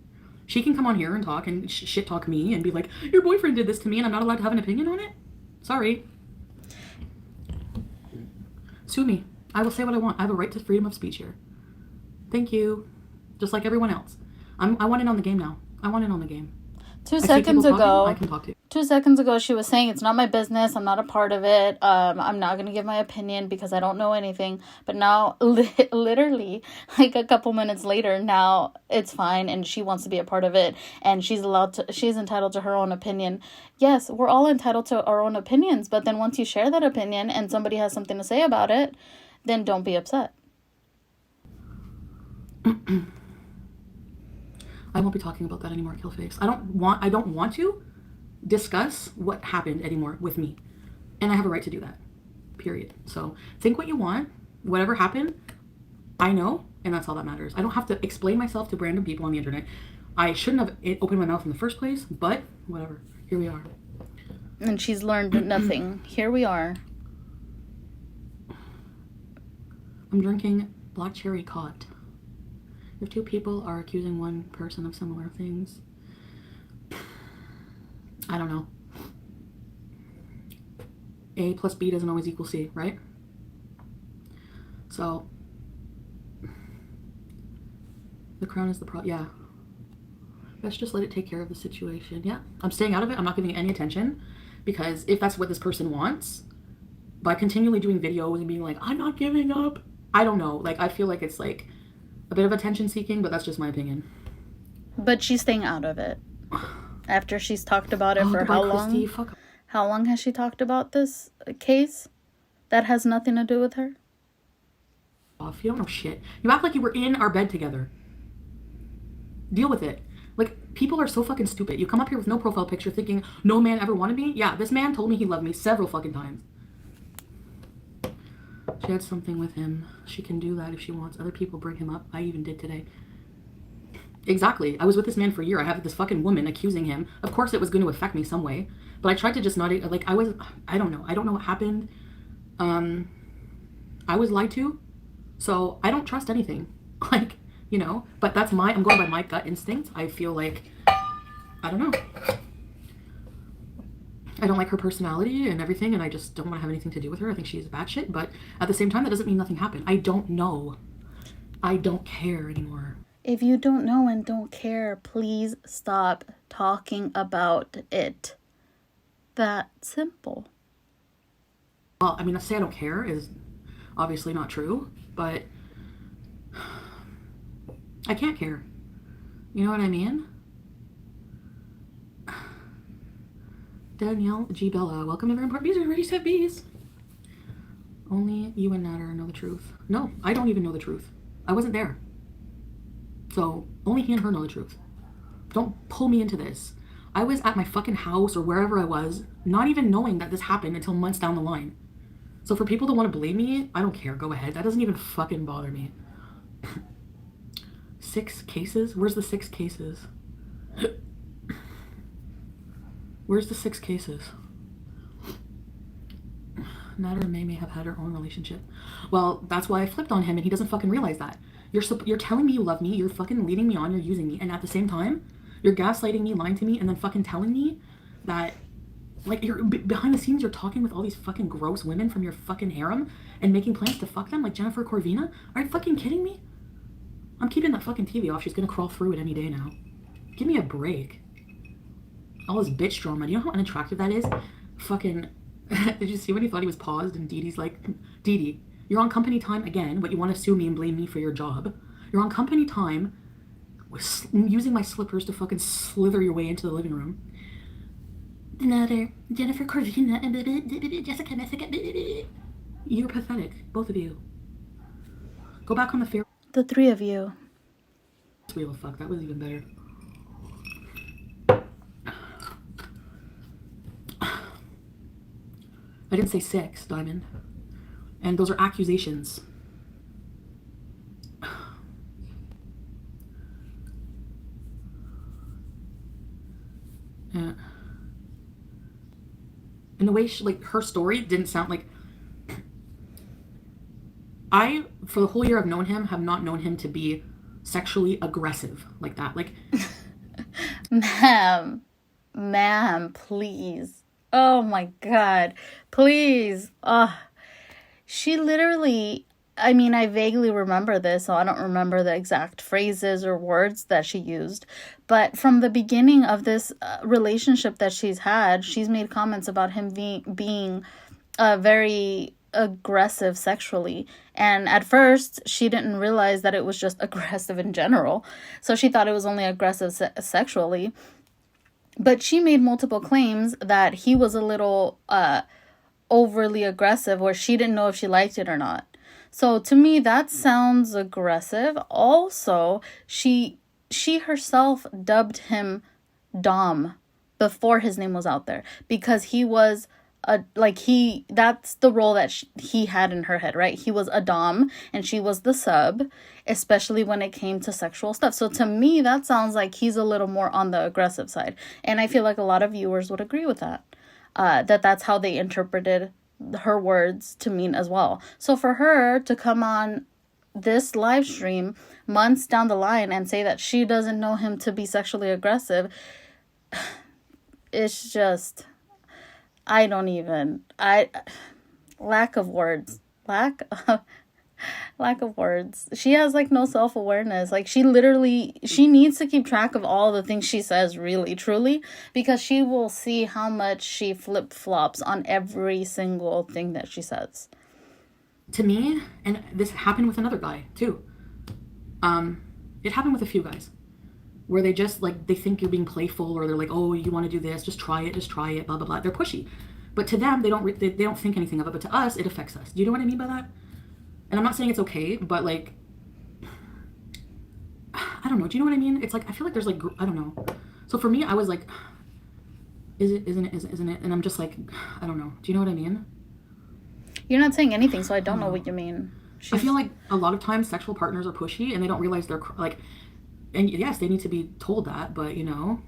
She can come on here and talk and shit talk me and be like, your boyfriend did this to me and I'm not allowed to have an opinion on it? Sorry. Sue me. I will say what I want. I have a right to freedom of speech here. Thank you. Just like everyone else. I want in on the game now. I want in on the game. 2 I see seconds people talking, ago, I can talk to you. 2 seconds ago, she was saying it's not my business. I'm not a part of it. I'm not going to give my opinion because I don't know anything. But now, literally, like a couple minutes later, now it's fine. And she wants to be a part of it. And she's entitled to her own opinion. Yes, we're all entitled to our own opinions. But then once you share that opinion and somebody has something to say about it, then don't be upset. I won't be talking about that anymore, Killface. I don't want to discuss what happened anymore with me. And I have a right to do that. Period. So think what you want. Whatever happened, I know, and that's all that matters. I don't have to explain myself to random people on the internet. I shouldn't have opened my mouth in the first place, but whatever. Here we are. And she's learned nothing. Here we are. I'm drinking black cherry cot. If two people are accusing one person of similar things, I don't know. A plus B doesn't always equal C, right? So, the crown is the yeah. Let's just let it take care of the situation. Yeah, I'm staying out of it. I'm not giving it any attention because if that's what this person wants, by continually doing videos and being like, I'm not giving up, I don't know. Like, I feel like it's like a bit of attention seeking, but that's just my opinion. But she's staying out of it. After she's talked about it for how long? Christy, fuck. How long has she talked about this case? That has nothing to do with her? Off. You don't know shit. You act like you were in our bed together. Deal with it. Like, people are so fucking stupid. You come up here with no profile picture thinking no man ever wanted me. Yeah, this man told me he loved me several fucking times. She had something with him. She can do that if she wants. Other people bring him up. I even did today. Exactly. I was with this man for a year. I have this fucking woman accusing him. Of course it was going to affect me some way. But I tried to just not, like, I don't know. I don't know what happened. I was lied to. So I don't trust anything. Like, you know, but that's I'm going by my gut instinct. I feel like, I don't know. I don't like her personality and everything, and I just don't want to have anything to do with her. I think she's batshit, but at the same time, that doesn't mean nothing happened. I don't know. I don't care anymore. If you don't know and don't care, please stop talking about it. That simple. Well, I mean, to say I don't care is obviously not true, but I can't care. You know what I mean? Danielle G. Bella, welcome everyone. Bees are already said bees. Only you and Natter know the truth. No, I don't even know the truth. I wasn't there. So only he and her know the truth. Don't pull me into this. I was at my fucking house or wherever I was, not even knowing that this happened until months down the line. So for people to want to blame me, I don't care. Go ahead. That doesn't even fucking bother me. 6 cases? Where's the 6 cases? Where's the 6 cases? Natter and May have had her own relationship. Well, that's why I flipped on him, and he doesn't fucking realize that. You're telling me you love me, you're fucking leading me on, you're using me, and at the same time, you're gaslighting me, lying to me, and then fucking telling me that, like, you're behind the scenes, you're talking with all these fucking gross women from your fucking harem and making plans to fuck them, like Jennifer Corvina? Are you fucking kidding me? I'm keeping that fucking TV off. She's gonna crawl through it any day now. Give me a break. All this bitch drama. Do you know how unattractive that is? Fucking... Did you see when he thought he was paused and Dee Dee's like, Dee Dee, you're on company time again, but you want to sue me and blame me for your job. You're on company time using my slippers to fucking slither your way into the living room. Another Jennifer Corvina and Jessica Messica. You're pathetic, both of you. Go back on the fair. The 3 of you. Wheel, fuck, that was even better. I didn't say 6, Diamond. And those are accusations. Yeah. In the way like her story didn't sound like I, for the whole year I've known him, have not known him to be sexually aggressive like that. Like, ma'am, please. Oh my God, please. She literally I mean, I vaguely remember this, so I don't remember the exact phrases or words that she used. But from the beginning of this relationship that she's had, she's made comments about him being very aggressive sexually. And at first, she didn't realize that it was just aggressive in general. So she thought it was only aggressive sexually. But she made multiple claims that he was a little overly aggressive, or she didn't know if she liked it or not. So to me, that sounds aggressive. Also, she herself dubbed him Dom before his name was out there, because he was that's the role that he had in her head, right? He was a Dom and she was the sub, especially when it came to sexual stuff. So to me, that sounds like he's a little more on the aggressive side. And I feel like a lot of viewers would agree with that. That's how they interpreted her words to mean as well. So for her to come on this live stream months down the line and say that she doesn't know him to be sexually aggressive, it's just, lack of words. Lack of words. She has like no self-awareness. Like she needs to keep track of all the things she says, really, truly, because she will see how much she flip-flops on every single thing that she says. To me, and this happened with another guy too. It happened with a few guys where they just like, they think you're being playful, or they're like, oh, you want to do this, just try it, blah blah blah. They're pushy, but to them, they don't think anything of it. But to us, it affects us. Do you know what I mean by that? And I'm not saying it's okay, but like, I don't know. Do you know what I mean? It's like, I feel like there's like, I don't know. So for me, I was like, isn't it? And I'm just like, I don't know. Do you know what I mean? You're not saying anything, so I don't know what you mean. I feel like a lot of times sexual partners are pushy and they don't realize they're like, and yes, they need to be told that, but you know.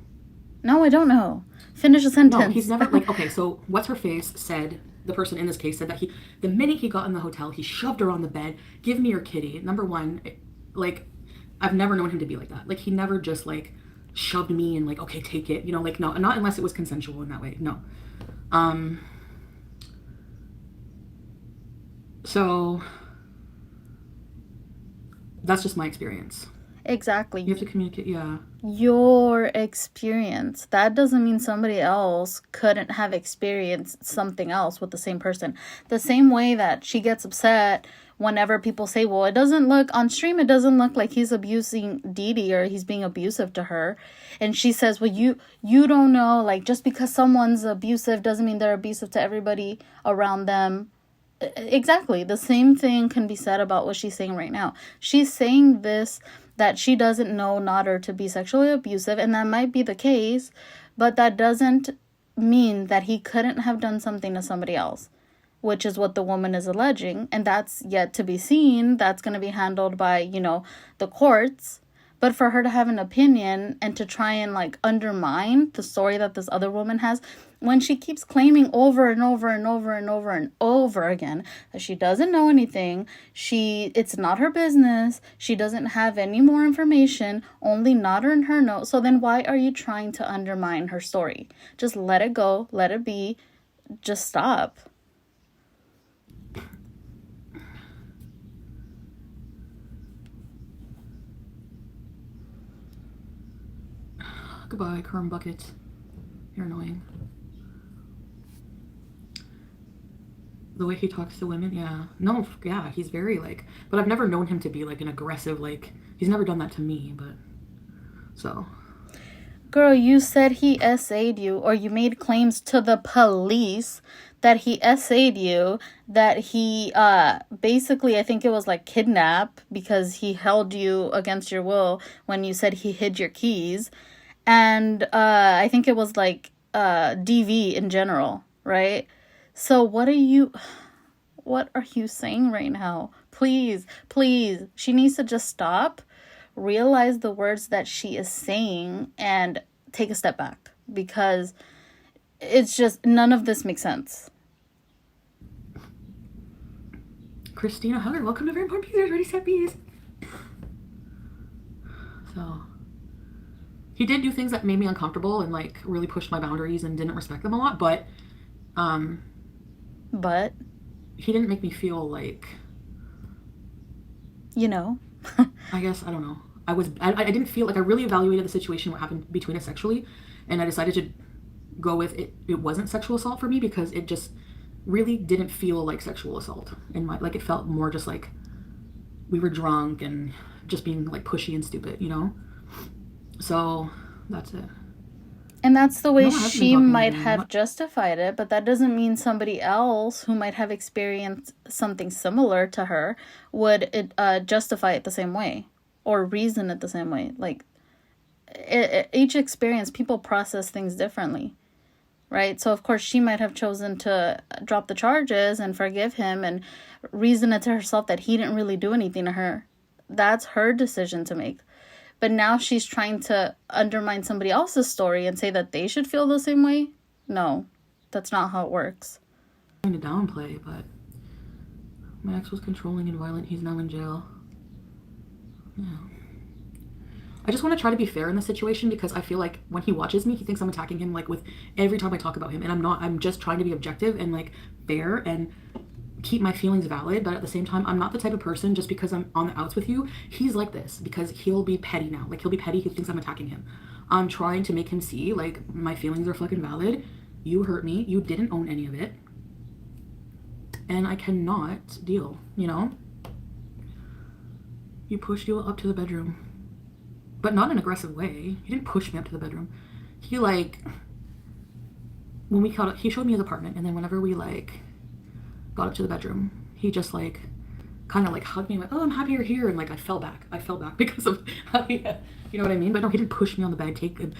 No, I don't know. Finish a sentence. No, he's never like, okay, so what's her face said, the person in this case said that the minute he got in the hotel, he shoved her on the bed. Give me your kitty. Number one, like, I've never known him to be like that. Like, he never just like shoved me and like, okay, take it. You know, like, no, not unless it was consensual in that way. No. So that's just my experience. Exactly. You have to communicate, yeah. Your experience. That doesn't mean somebody else couldn't have experienced something else with the same person. The same way that she gets upset whenever people say, well, it doesn't look like he's abusing Dee Dee, or he's being abusive to her. And she says, well, you don't know, like, just because someone's abusive doesn't mean they're abusive to everybody around them. Exactly. The same thing can be said about what she's saying right now. She's saying this, that she doesn't know Nader to be sexually abusive, and that might be the case, but that doesn't mean that he couldn't have done something to somebody else, which is what the woman is alleging, and that's yet to be seen. That's going to be handled by, the courts. But for her to have an opinion and to try and like undermine the story that this other woman has, when she keeps claiming over and over and over and over and over again that she doesn't know anything, it's not her business, she doesn't have any more information, only Nader and her know. So then why are you trying to undermine her story? Just let it go, let it be, just stop. Goodbye, Kerm Bucket. You're annoying. The way he talks to women, yeah. No, yeah, he's very like, but I've never known him to be like an aggressive, like, he's never done that to me, but, so. Girl, you said he essayed you, or you made claims to the police that he essayed you, that he, basically, I think it was like kidnap, because he held you against your will when you said he hid your keys. And I think it was like DV in general, right? So what are you saying right now? Please, she needs to just stop, realize the words that she is saying, and take a step back, because it's just, none of this makes sense. Christina Hugger, welcome to Very Important Pieces, Ready, Set, Bees. So, he did do things that made me uncomfortable and like really pushed my boundaries and didn't respect them a lot, but he didn't make me feel like you know. I guess, I don't know. I didn't feel like I really evaluated the situation, what happened between us sexually, and I decided to go with it. It wasn't sexual assault for me because it just really didn't feel like sexual assault. And like it felt more just like we were drunk and just being like pushy and stupid, you know? So that's it. And that's the way No, I haven't been she talking to might him. have justified it, but that doesn't mean somebody else who might have experienced something similar to her would justify it the same way or reason it the same way. Like, each experience, people process things differently, right? So, of course, she might have chosen to drop the charges and forgive him and reason it to herself that he didn't really do anything to her. That's her decision to make. But now she's trying to undermine somebody else's story and say that they should feel the same way. No, that's not how it works. I'm trying to downplay, but my ex was controlling and violent. He's now in jail. Yeah. I just want to try to be fair in the situation because I feel like when he watches me, he thinks I'm attacking him like with every time I talk about him. And I'm not. I'm just trying to be objective and like fair and keep my feelings valid. But at the same time, I'm not the type of person just because I'm on the outs with you. He's like this because he'll be petty now. Like he'll be petty. He thinks I'm attacking him. I'm trying to make him see like my feelings are fucking valid. You hurt me. You didn't own any of it. And I cannot deal, you know? You pushed you up to the bedroom. But not in an aggressive way. He didn't push me up to the bedroom. He like, when we got up, he showed me his apartment, and then whenever we like got up to the bedroom, he just like kind of like hugged me, like, oh, I'm happy you're here, and like I fell back because of how he, you know what I mean? But no, he didn't push me on the bed, take a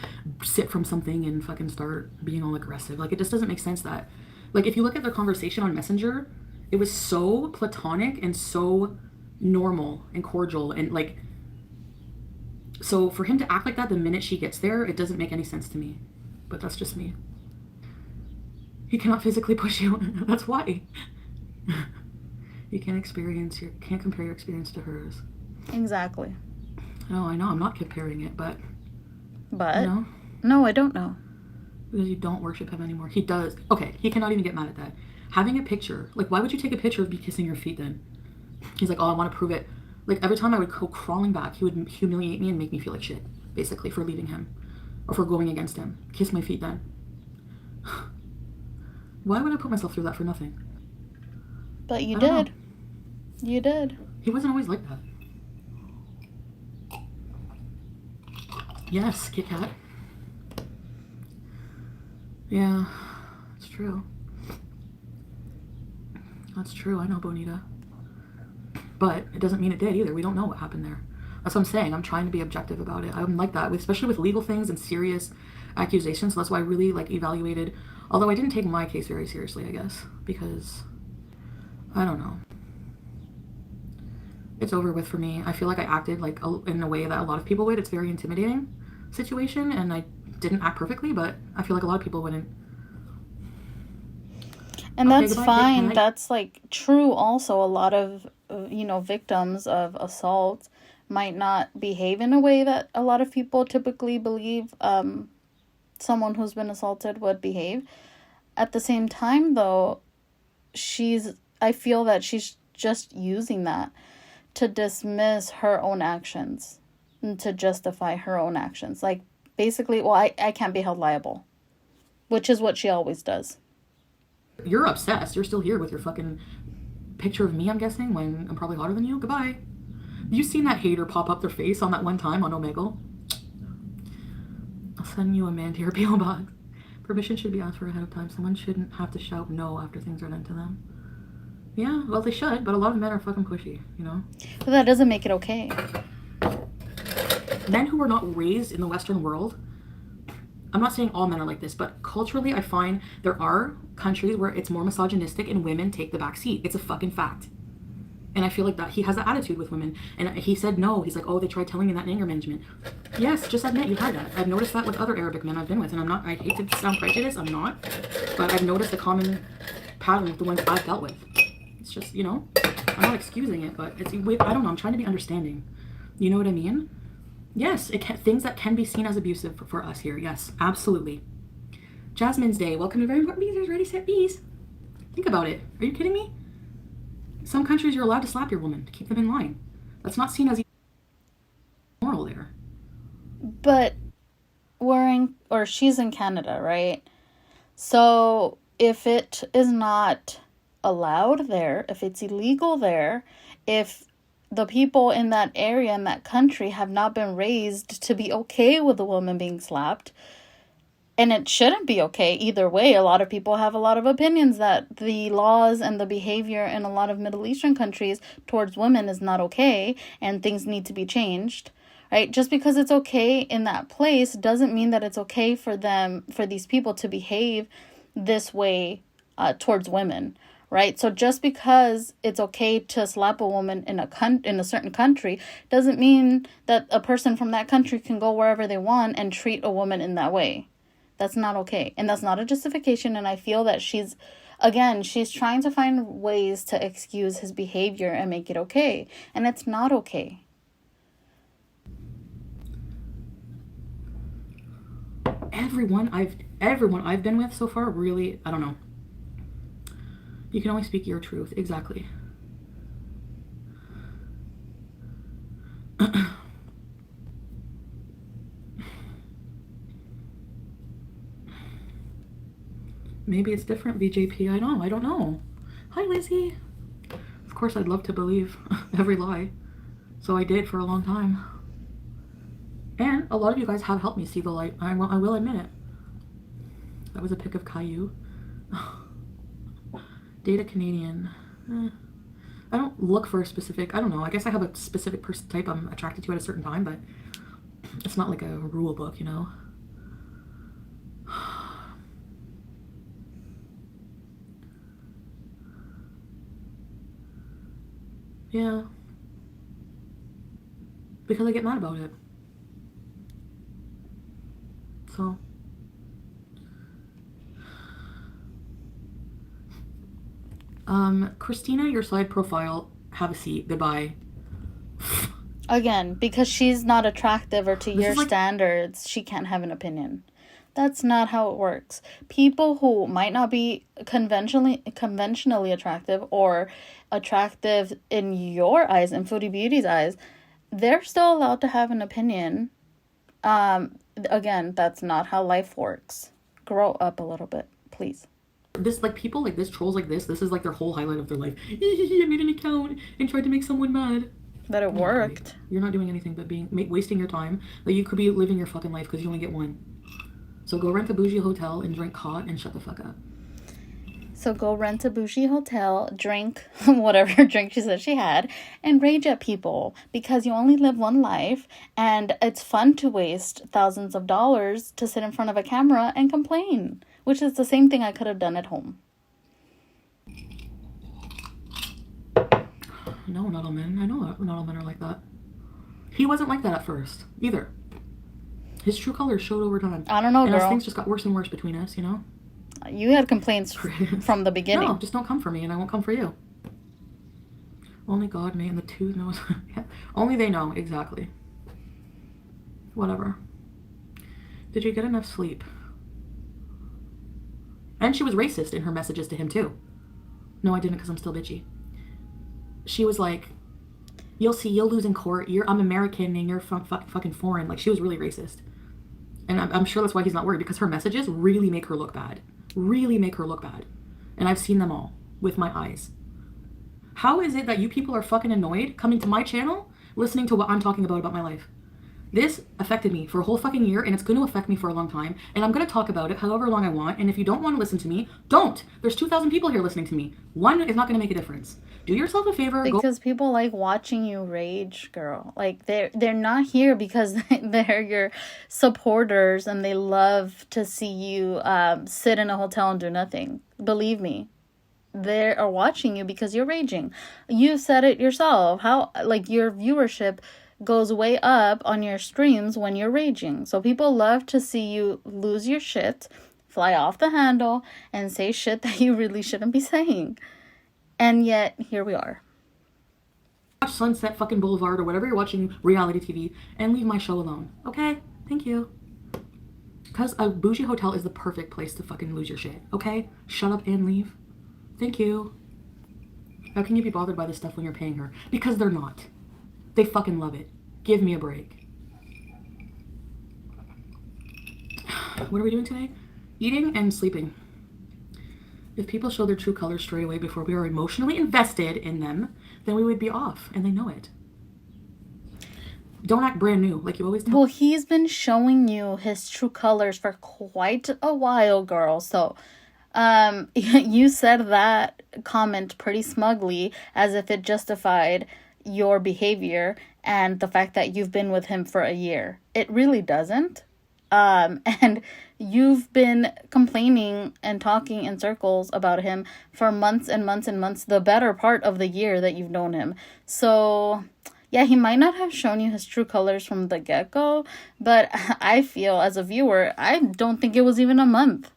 sip from something, and fucking start being all aggressive. Like it just doesn't make sense that, like if you look at their conversation on Messenger, it was so platonic and so normal and cordial and like. So for him to act like that the minute she gets there, it doesn't make any sense to me. But that's just me. He cannot physically push you. That's why. You can't compare your experience to hers. Exactly. No, I know. I'm not comparing it, but. But? You know? No, I don't know. Because you don't worship him anymore. He does. Okay, he cannot even get mad at that. Having a picture. Like, why would you take a picture of me kissing your feet then? He's like, oh, I want to prove it. Like, every time I would go crawling back, he would humiliate me and make me feel like shit, basically, for leaving him. Or for going against him. Kiss my feet then. Why would I put myself through that for nothing? But you did. You did. He wasn't always like that. Yes, Kit Kat. Yeah, it's true. That's true, I know, Bonita. But it doesn't mean it did either. We don't know what happened there. That's what I'm saying. I'm trying to be objective about it. I'm like that, especially with legal things and serious accusations. So that's why I really like evaluated. Although I didn't take my case very seriously, I guess, because I don't know. It's over with for me. I feel like I acted like in a way that a lot of people would. It's a very intimidating situation, and I didn't act perfectly, but I feel like a lot of people wouldn't. And that's fine. That's like true also. A lot of victims of assault might not behave in a way that a lot of people typically believe someone who's been assaulted would behave. At the same time, though, I feel that she's just using that to dismiss her own actions and to justify her own actions. Like, basically, well, I can't be held liable, which is what she always does. You're obsessed. You're still here with your fucking picture of me, I'm guessing, when I'm probably hotter than you. Goodbye. You seen that hater pop up their face on that one time on Omegle? I'll send you a man to your P.O. box. Permission should be asked for ahead of time. Someone shouldn't have to shout no after things are done to them. Yeah, well, they should, but a lot of men are fucking pushy, you know? But that doesn't make it okay. Men who were not raised in the Western world, I'm not saying all men are like this, but culturally I find there are countries where it's more misogynistic and women take the back seat. It's a fucking fact. And I feel like that he has that attitude with women. And he said no. He's like, oh, they tried telling me that in anger management. Yes, just admit you had that. I've noticed that with other Arabic men I've been with. And I hate to sound prejudiced, I'm not. But I've noticed a common pattern with the ones I've dealt with. It's just, I'm not excusing it, but I don't know. I'm trying to be understanding. You know what I mean? Yes, things that can be seen as abusive for us here. Yes, absolutely. Jasmine's Day. Welcome to Very Important Bees. There's Ready, Set, Bees. Think about it. Are you kidding me? Some countries you're allowed to slap your woman to keep them in line. That's not seen as moral there. But she's in Canada, right? So if it is not allowed there, if it's illegal there, if the people in that area, in that country, have not been raised to be okay with a woman being slapped, and it shouldn't be okay either way. A lot of people have a lot of opinions that the laws and the behavior in a lot of Middle Eastern countries towards women is not okay and things need to be changed, right? Just because it's okay in that place doesn't mean that it's okay for these people to behave this way towards women, right? So just because it's okay to slap a woman in a certain country doesn't mean that a person from that country can go wherever they want and treat a woman in that way. That's not okay. And that's not a justification. And I feel that she's trying to find ways to excuse his behavior and make it okay. And it's not okay. Everyone I've been with so far, really, I don't know. You can only speak your truth. Exactly. Maybe it's different, BJP. I don't know. Hi, Lizzie. Of course, I'd love to believe every lie. So I did for a long time. And a lot of you guys have helped me see the light. I will admit it. That was a pic of Caillou. Date a Canadian. I don't look for a specific, I don't know. I guess I have a specific person type I'm attracted to at a certain time, but it's not like a rule book, you know? Yeah. Because I get mad about it. So. Christina, your side profile, have a seat. Goodbye. Again, because she's not attractive or to your standards, she can't have an opinion. That's not how it works. People who might not be conventionally attractive or attractive in your eyes, in Foodie Beauty's eyes, they're still allowed to have an opinion. Again, that's not how life works. Grow up a little bit, please. This, like, people like this, trolls like this is like their whole highlight of their life. I made an account and tried to make someone mad. But it worked. You're not doing anything but wasting your time. Like, you could be living your fucking life because you only get one. So go rent a bougie hotel and drink cod and shut the fuck up. So go rent a bougie hotel, drink whatever drink she said she had, and rage at people because you only live one life and it's fun to waste thousands of dollars to sit in front of a camera and complain, which is the same thing I could have done at home. No, not all men. I know that not all men are like that. He wasn't like that at first, either. His true colors showed over time. I don't know, girl. And as things just got worse and worse between us, you know? You had complaints from the beginning. No, just don't come for me and I won't come for you. Only God, me, and the tooth knows. Yeah. Only they know, exactly. Whatever. Did you get enough sleep? And she was racist in her messages to him, too. No, I didn't, because I'm still bitchy. She was like, you'll see, you'll lose in court. I'm American and you're fucking foreign. Like, she was really racist. And I'm sure that's why he's not worried, because her messages really make her look bad. Really make her look bad. And I've seen them all with my eyes. How is it that you people are fucking annoyed coming to my channel, listening to what I'm talking about my life? This affected me for a whole fucking year, and it's going to affect me for a long time, and I'm going to talk about it however long I want, and if you don't want to listen to me, don't. There's 2,000 people here listening to me. One is not going to make a difference. Do yourself a favor. Because people like watching you rage, girl. Like, they're not here because they're your supporters, and they love to see you sit in a hotel and do nothing. Believe me. They are watching you because you're raging. You said it yourself. How, like, your viewership goes way up on your streams when you're raging. So people love to see you lose your shit, fly off the handle, and say shit that you really shouldn't be saying. And yet, here we are. Watch Sunset fucking Boulevard or whatever you're watching, reality TV, and leave my show alone. Okay? Thank you. Because a bougie hotel is the perfect place to fucking lose your shit. Okay? Shut up and leave. Thank you. How can you be bothered by this stuff when you're paying her? Because they're not. They fucking love it. Give me a break. What are we doing today? Eating and sleeping. If people show their true colors straight away before we are emotionally invested in them, then we would be off, and they know it. Don't act brand new, like you always tell. Well, he's been showing you his true colors for quite a while, girl. So, you said that comment pretty smugly, as if it justified your behavior and the fact that you've been with him for a year. It really doesn't. And you've been complaining and talking in circles about him for months and months and months, the better part of the year that you've known him. So, yeah, he might not have shown you his true colors from the get-go, but I feel as a viewer, I don't think it was even a month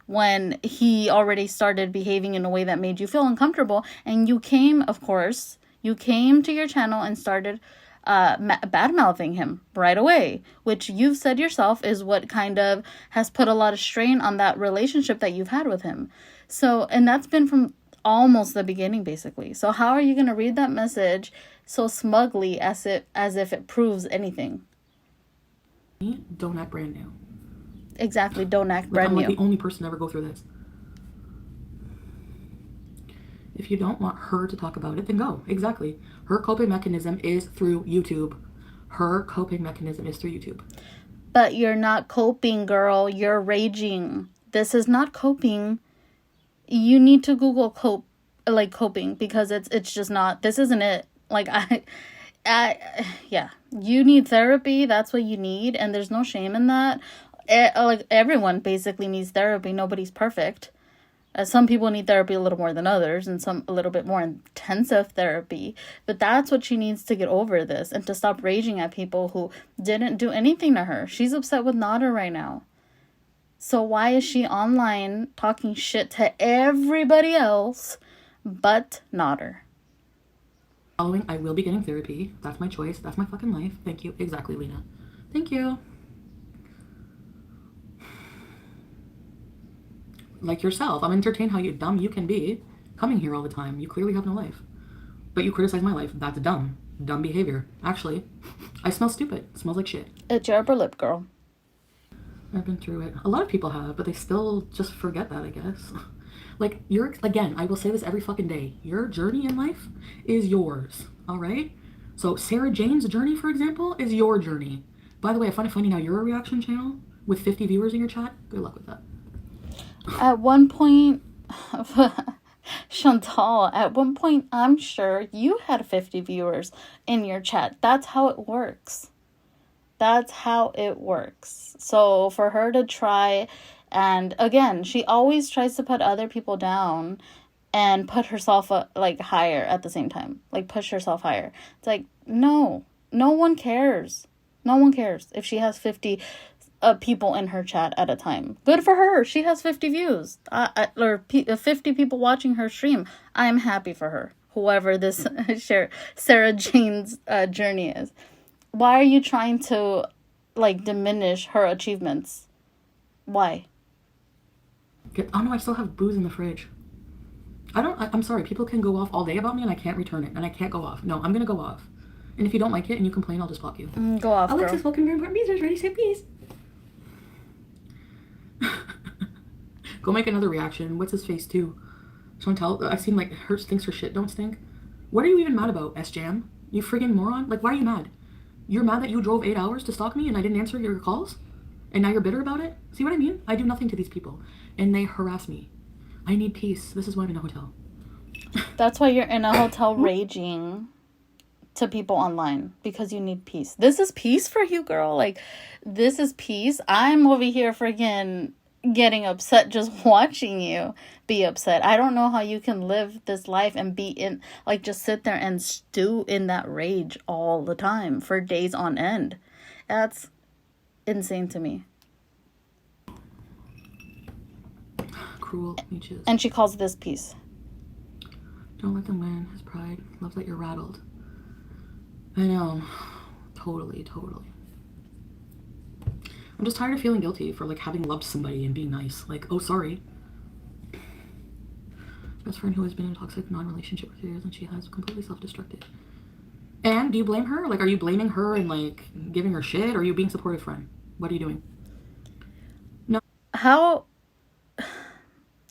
when he already started behaving in a way that made you feel uncomfortable. And you came, of course, you came to your channel and started bad-mouthing him right away, which you've said yourself is what kind of has put a lot of strain on that relationship that you've had with him. So, and that's been from almost the beginning, basically. So how are you going to read that message so smugly as if it proves anything? Don't act brand new. Exactly, don't act brand new. I'm like the only person to ever go through this. If you don't want her to talk about it, then go. Exactly. Her coping mechanism is through YouTube. Her coping mechanism is through YouTube. But you're not coping, girl. You're raging. This is not coping. You need to Google coping, because it's just not. This isn't it. Like, yeah. You need therapy. That's what you need, and there's no shame in that. Like, everyone basically needs therapy. Nobody's perfect. Some people need therapy a little more than others, and some a little bit more intensive therapy. But that's what she needs to get over this, and to stop raging at people who didn't do anything to her. She's upset with Nada right now. So why is she online talking shit to everybody else but Nada? Following, I will be getting therapy. That's my choice. That's my fucking life. Thank you. Exactly, Lena. Thank you. Like yourself, I'm entertained how dumb you can be coming here all the time. You clearly have no life. But you criticize my life. That's dumb. Dumb behavior. Actually, I smell stupid. It smells like shit. It's your upper lip, girl. I've been through it. A lot of people have, but they still just forget that, I guess. Like, again, I will say this every fucking day. Your journey in life is yours, all right? So Sarah Jane's journey, for example, is your journey. By the way, I find it funny now you're a reaction channel with 50 viewers in your chat. Good luck with that. At one point, Chantal, at one point, I'm sure you had 50 viewers in your chat. That's how it works. That's how it works. So for her to try, and again, she always tries to put other people down and put herself higher at the same time. Like, push herself higher. It's like, no one cares. No one cares if she has 50 people in her chat at a time. Good for her. She has 50 views. Or 50 people watching her stream. I'm happy for her. Whoever this Sarah Jane's journey is. Why are you trying to, diminish her achievements? Why? Oh no, I still have booze in the fridge. I'm sorry. People can go off all day about me and I can't return it. And I can't go off. No, I'm going to go off. And if you don't like it and you complain, I'll just block you. Go off, Alexis, girl. welcome to your important visitors. Ready, say peace. Go make another reaction. What's his face too? Chantal, I've seen her thinks her shit don't stink. What are you even mad about, S-Jam? You friggin' moron? Why are you mad? You're mad that you drove 8 hours to stalk me and I didn't answer your calls? And now you're bitter about it? See what I mean? I do nothing to these people. And they harass me. I need peace. This is why I'm in a hotel. That's why you're in a hotel raging to people online. Because you need peace. This is peace for you, girl. This is peace. I'm over here friggin' getting upset just watching you be upset. I don't know how you can live this life and be in, just sit there and stew in that rage all the time for days on end. That's insane to me. Cruel leeches. And she calls this peace. Don't let them win. His pride loves that you're rattled. I know. Totally. I'm just tired of feeling guilty for having loved somebody and being nice. Oh, sorry. Best friend who has been in a toxic non-relationship for 3 years and she has completely self-destructed. And do you blame her? Like, are you blaming her and like giving her shit, or are you being supportive friend? What are you doing? No. How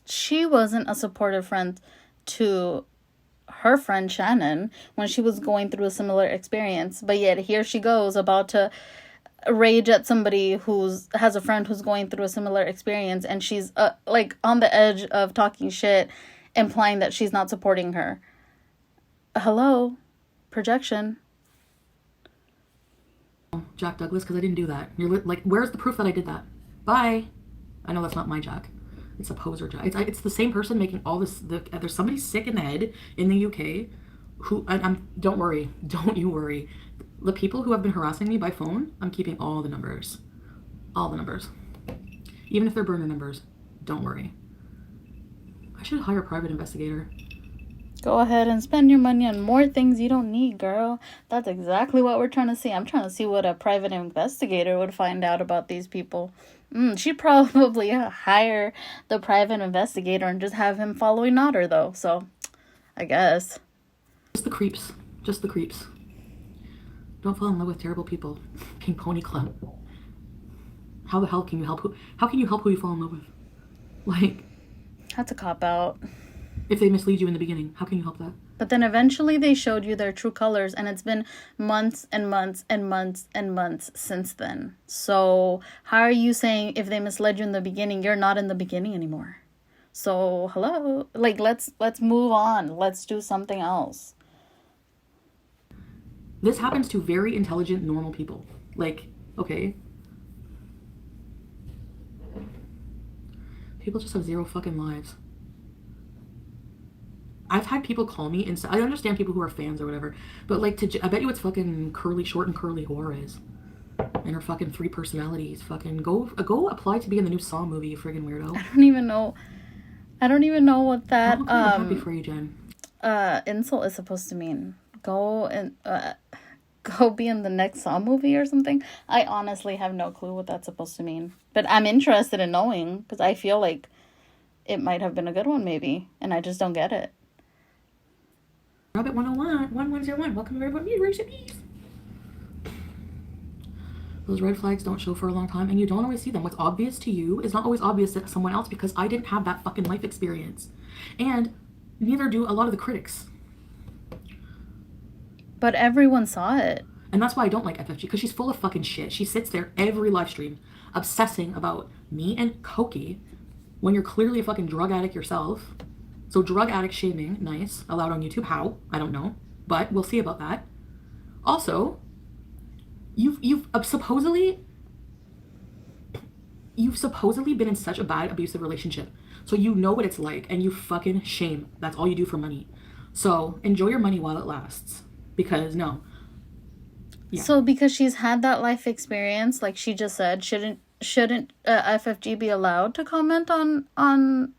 she wasn't a supportive friend to her friend Shannon when she was going through a similar experience, but yet here she goes about to rage at somebody who's has a friend who's going through a similar experience, and she's like on the edge of talking shit, implying that she's not supporting her. Hello, projection. Jack Douglas, because I didn't do that. You're like, where's the proof that I did that? Bye. I know that's not my Jack. It's a poser Jack. It's the same person making all this. There's somebody sick in the head in the UK who, I'm don't worry. Don't you worry. The people who have been harassing me by phone, I'm keeping all the numbers. All the numbers. Even if they're burner numbers. Don't worry. I should hire a private investigator. Go ahead and spend your money on more things you don't need, girl. That's exactly what we're trying to see. I'm trying to see what a private investigator would find out about these people. She'd probably hire the private investigator and just have him following Otter, though. So, I guess. Just the creeps. Just the creeps. Don't fall in love with terrible people. Pink Pony Club. How the hell can you help how can you help who you fall in love with? Like, That's a cop-out. if they mislead you in the beginning, how can you help that? But then eventually they showed you their true colors, and it's been months and months and months and months since then. So how are you saying if they misled you in the beginning, you're not in the beginning anymore? So hello, like let's move on. Let's do something else. This happens to very intelligent, normal people. Like, okay. People just have zero fucking lives. I've had people call me, and I understand people who are fans or whatever, but like, I bet you it's fucking curly short and curly whore is, and her fucking 3 personalities. Fucking go apply to be in the new Saw movie, you friggin' weirdo. I don't even know what that I'm happy for you, Jen. insult is supposed to mean. Go and go be in the next Saw movie or something. I honestly have no clue what that's supposed to mean, but I'm interested in knowing because I feel like it might have been a good one, maybe, and I just don't get it. Rabbit 101, 1101. Welcome everybody to Race Peace. Those red flags don't show for a long time, and you don't always see them. What's obvious to you is not always obvious to someone else, because I didn't have that fucking life experience. And neither do a lot of the critics. But everyone saw it. And that's why I don't like FFG, because she's full of fucking shit. She sits there every live stream obsessing about me and Koki when you're clearly a fucking drug addict yourself. So drug addict shaming, nice, allowed on YouTube. How? I don't know, but we'll see about that. Also, you've supposedly been in such a bad abusive relationship, so you know what it's like, and you fucking shame. That's all you do for money. So enjoy your money while it lasts, because no. Yeah. So because she's had that life experience, like she just said, shouldn't FFG be allowed to comment on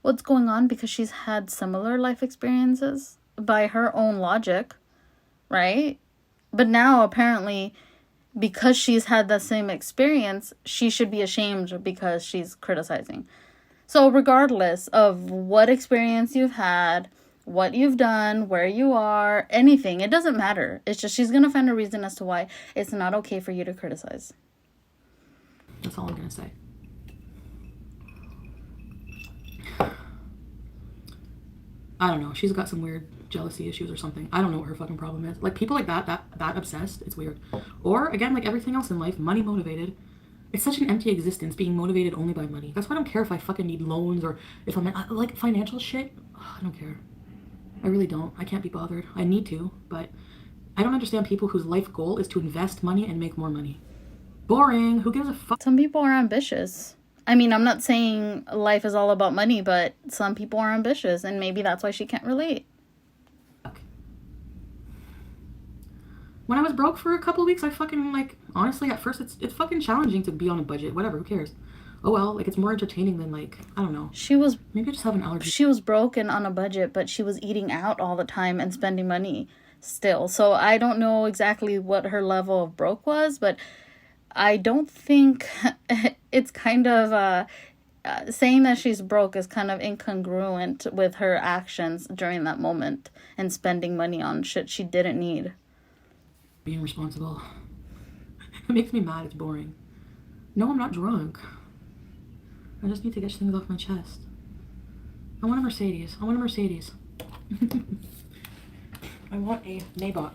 what's going on because she's had similar life experiences by her own logic, right? But now apparently because she's had the same experience, she should be ashamed because she's criticizing. So regardless of what experience you've had, what you've done, where you are, anything, it doesn't matter. It's just she's going to find a reason as to why it's not okay for you to criticize. That's all I'm going to say. I don't know. She's got some weird jealousy issues or something. I don't know what her fucking problem is. Like, people like that obsessed, it's weird. Or, again, like everything else in life, money motivated. It's such an empty existence being motivated only by money. That's why I don't care if I fucking need loans or if I'm in, like, financial shit. I don't care. I really don't. I can't be bothered. I need to, but I don't understand people whose life goal is to invest money and make more money. Boring. Who gives a fuck? Some people are ambitious. I mean, I'm not saying life is all about money, but some people are ambitious, and maybe that's why she can't relate. When I was broke for a couple of weeks, I fucking, like, honestly, at first, it's fucking challenging to be on a budget. Whatever, who cares? Oh, well, like, it's more entertaining than, like, I don't know. Maybe I just have an allergy. She was broke and on a budget, but she was eating out all the time and spending money still. So I don't know exactly what her level of broke was, but I don't think it's kind of saying that she's broke is kind of incongruent with her actions during that moment and spending money on shit she didn't need. Being responsible. It makes me mad. It's boring. No, I'm not drunk. I just need to get things off my chest. I want a Mercedes. I want a Mercedes. I want a Maybach.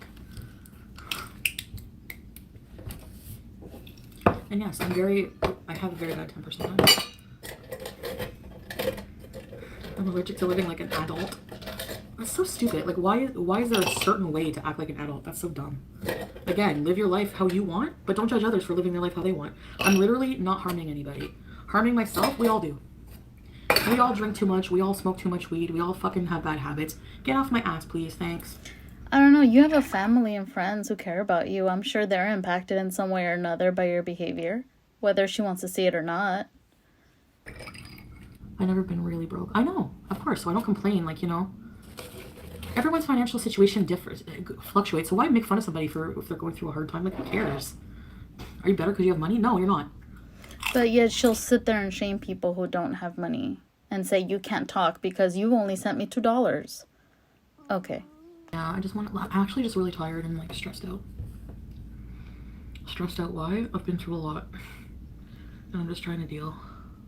And yes, I have a very bad temper sometimes. I'm allergic to living like an adult. That's so stupid. Like, why is there a certain way to act like an adult? That's so dumb. Again, live your life how you want, but don't judge others for living their life how they want. I'm literally not harming anybody. Harming myself, we all do. We all drink too much. We all smoke too much weed. We all fucking have bad habits. Get off my ass, please. Thanks. I don't know. You have a family and friends who care about you. I'm sure they're impacted in some way or another by your behavior, whether she wants to see it or not. I've never been really broke. I know, of course. So I don't complain. Like, you know, everyone's financial situation differs, fluctuates. So why make fun of somebody if they're going through a hard time? Like, who cares? Are you better because you have money? No, you're not. But yet she'll sit there and shame people who don't have money and say, you can't talk because you only sent me $2. Okay. Yeah, I'm actually just really tired and like stressed out. Stressed out why? I've been through a lot. And I'm just trying to deal.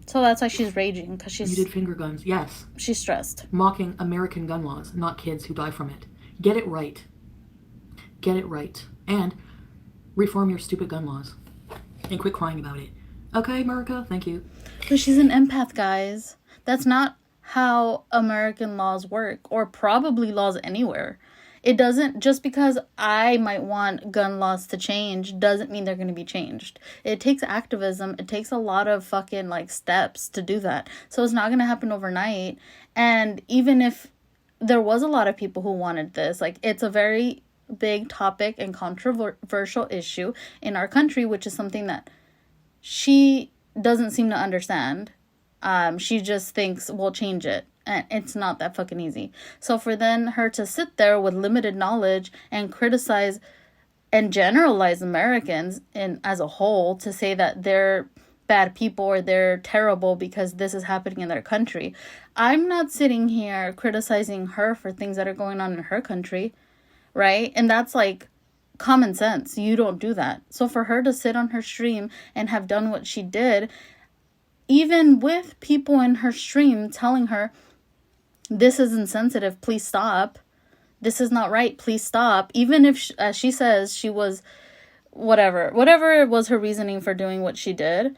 So that's why she's raging, because You did finger guns. Yes. she's stressed. Mocking American gun laws, not kids who die from it. Get it right. Get it right. And reform your stupid gun laws. And quit crying about it. Okay, America, thank you. But she's an empath, guys. That's not how American laws work, or probably laws anywhere. It doesn't, just because I might want gun laws to change doesn't mean they're going to be changed. It takes activism. It takes a lot of fucking like steps to do that. So it's not going to happen overnight. And even if there was a lot of people who wanted this, like, it's a very big topic and controversial issue in our country, which is something that she doesn't seem to understand. She just thinks we'll change it. And it's not that fucking easy. So for then her to sit there with limited knowledge and criticize and generalize Americans as a whole, to say that they're bad people or they're terrible because this is happening in their country. I'm not sitting here criticizing her for things that are going on in her country, right? And that's like common sense. You don't do that. So for her to sit on her stream and have done what she did, even with people in her stream telling her, this is insensitive, please stop. This is not right, please stop. Even if, as she says, she was whatever was her reasoning for doing what she did.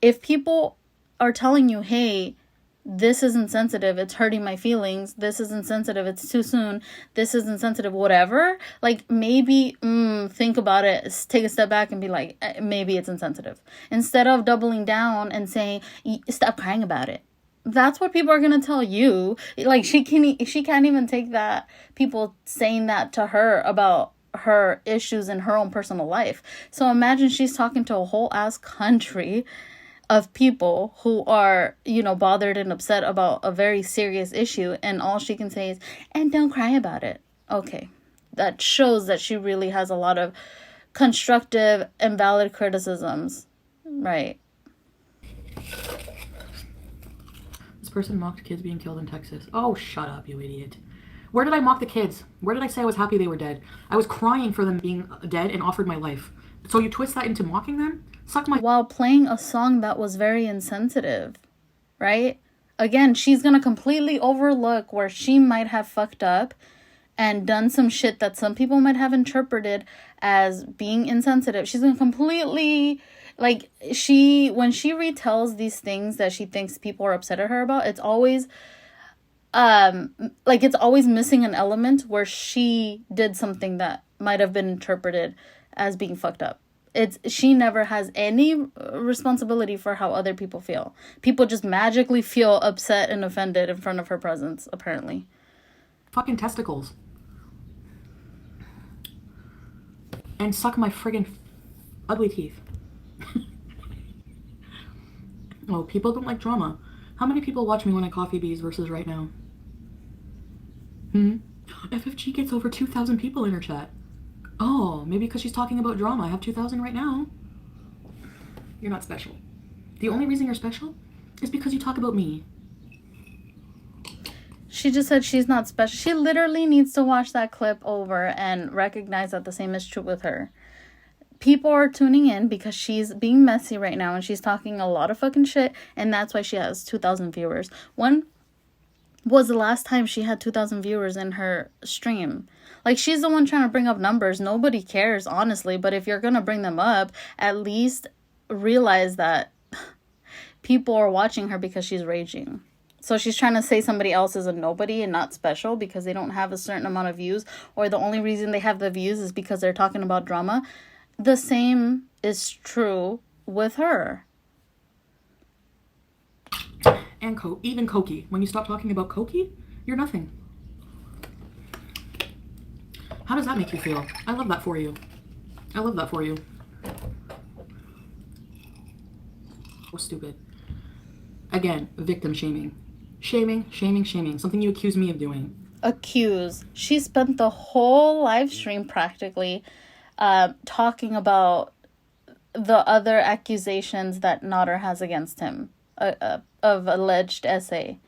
If people are telling you, hey, this is insensitive, it's hurting my feelings, this is insensitive, it's too soon, this is insensitive, whatever, like, maybe think about it, take a step back and be like, maybe it's insensitive. Instead of doubling down and saying, stop crying about it. That's what people are going to tell you. Like, she can't even take that, people saying that to her about her issues in her own personal life. So imagine she's talking to a whole ass country of people who are, you know, bothered and upset about a very serious issue, and all she can say is, and don't cry about it. Okay. That shows that she really has a lot of constructive and valid criticisms. Right. Person mocked kids being killed in Texas. Oh, shut up, you idiot. Where did I mock the kids? Where did I say I was happy they were dead? I was crying for them being dead and offered my life. So you twist that into mocking them? Suck my... While playing a song that was very insensitive, right? Again, she's gonna completely overlook where she might have fucked up and done some shit that some people might have interpreted as being insensitive. She's gonna completely... Like, when she retells these things that she thinks people are upset at her about, it's always, it's always missing an element where she did something that might have been interpreted as being fucked up. She never has any responsibility for how other people feel. People just magically feel upset and offended in front of her presence, apparently. Fucking testicles. And suck my friggin' ugly teeth. Oh, people don't like drama. How many people watch me when I coffee bees versus right now? FFG gets over 2,000 people in her chat. Oh, maybe because she's talking about drama. I have 2,000 right now. You're not special. The only reason you're special is because you talk about me. She just said she's not special. She literally needs to watch that clip over and recognize that the same is true with her. People are tuning in because she's being messy right now and she's talking a lot of fucking shit, and that's why she has 2,000 viewers. When was the last time she had 2,000 viewers in her stream? Like, she's the one trying to bring up numbers. Nobody cares, honestly, but if you're gonna bring them up, at least realize that people are watching her because she's raging. So she's trying to say somebody else is a nobody and not special because they don't have a certain amount of views, or the only reason they have the views is because they're talking about drama. The same is true with her. And even Koki. When you stop talking about Koki, you're nothing. How does that make you feel? I love that for you. I love that for you. So stupid. Again, victim shaming. Shaming. Something you accuse me of doing. Accuse. She spent the whole live stream practically talking about the other accusations that Nader has against him of alleged essay,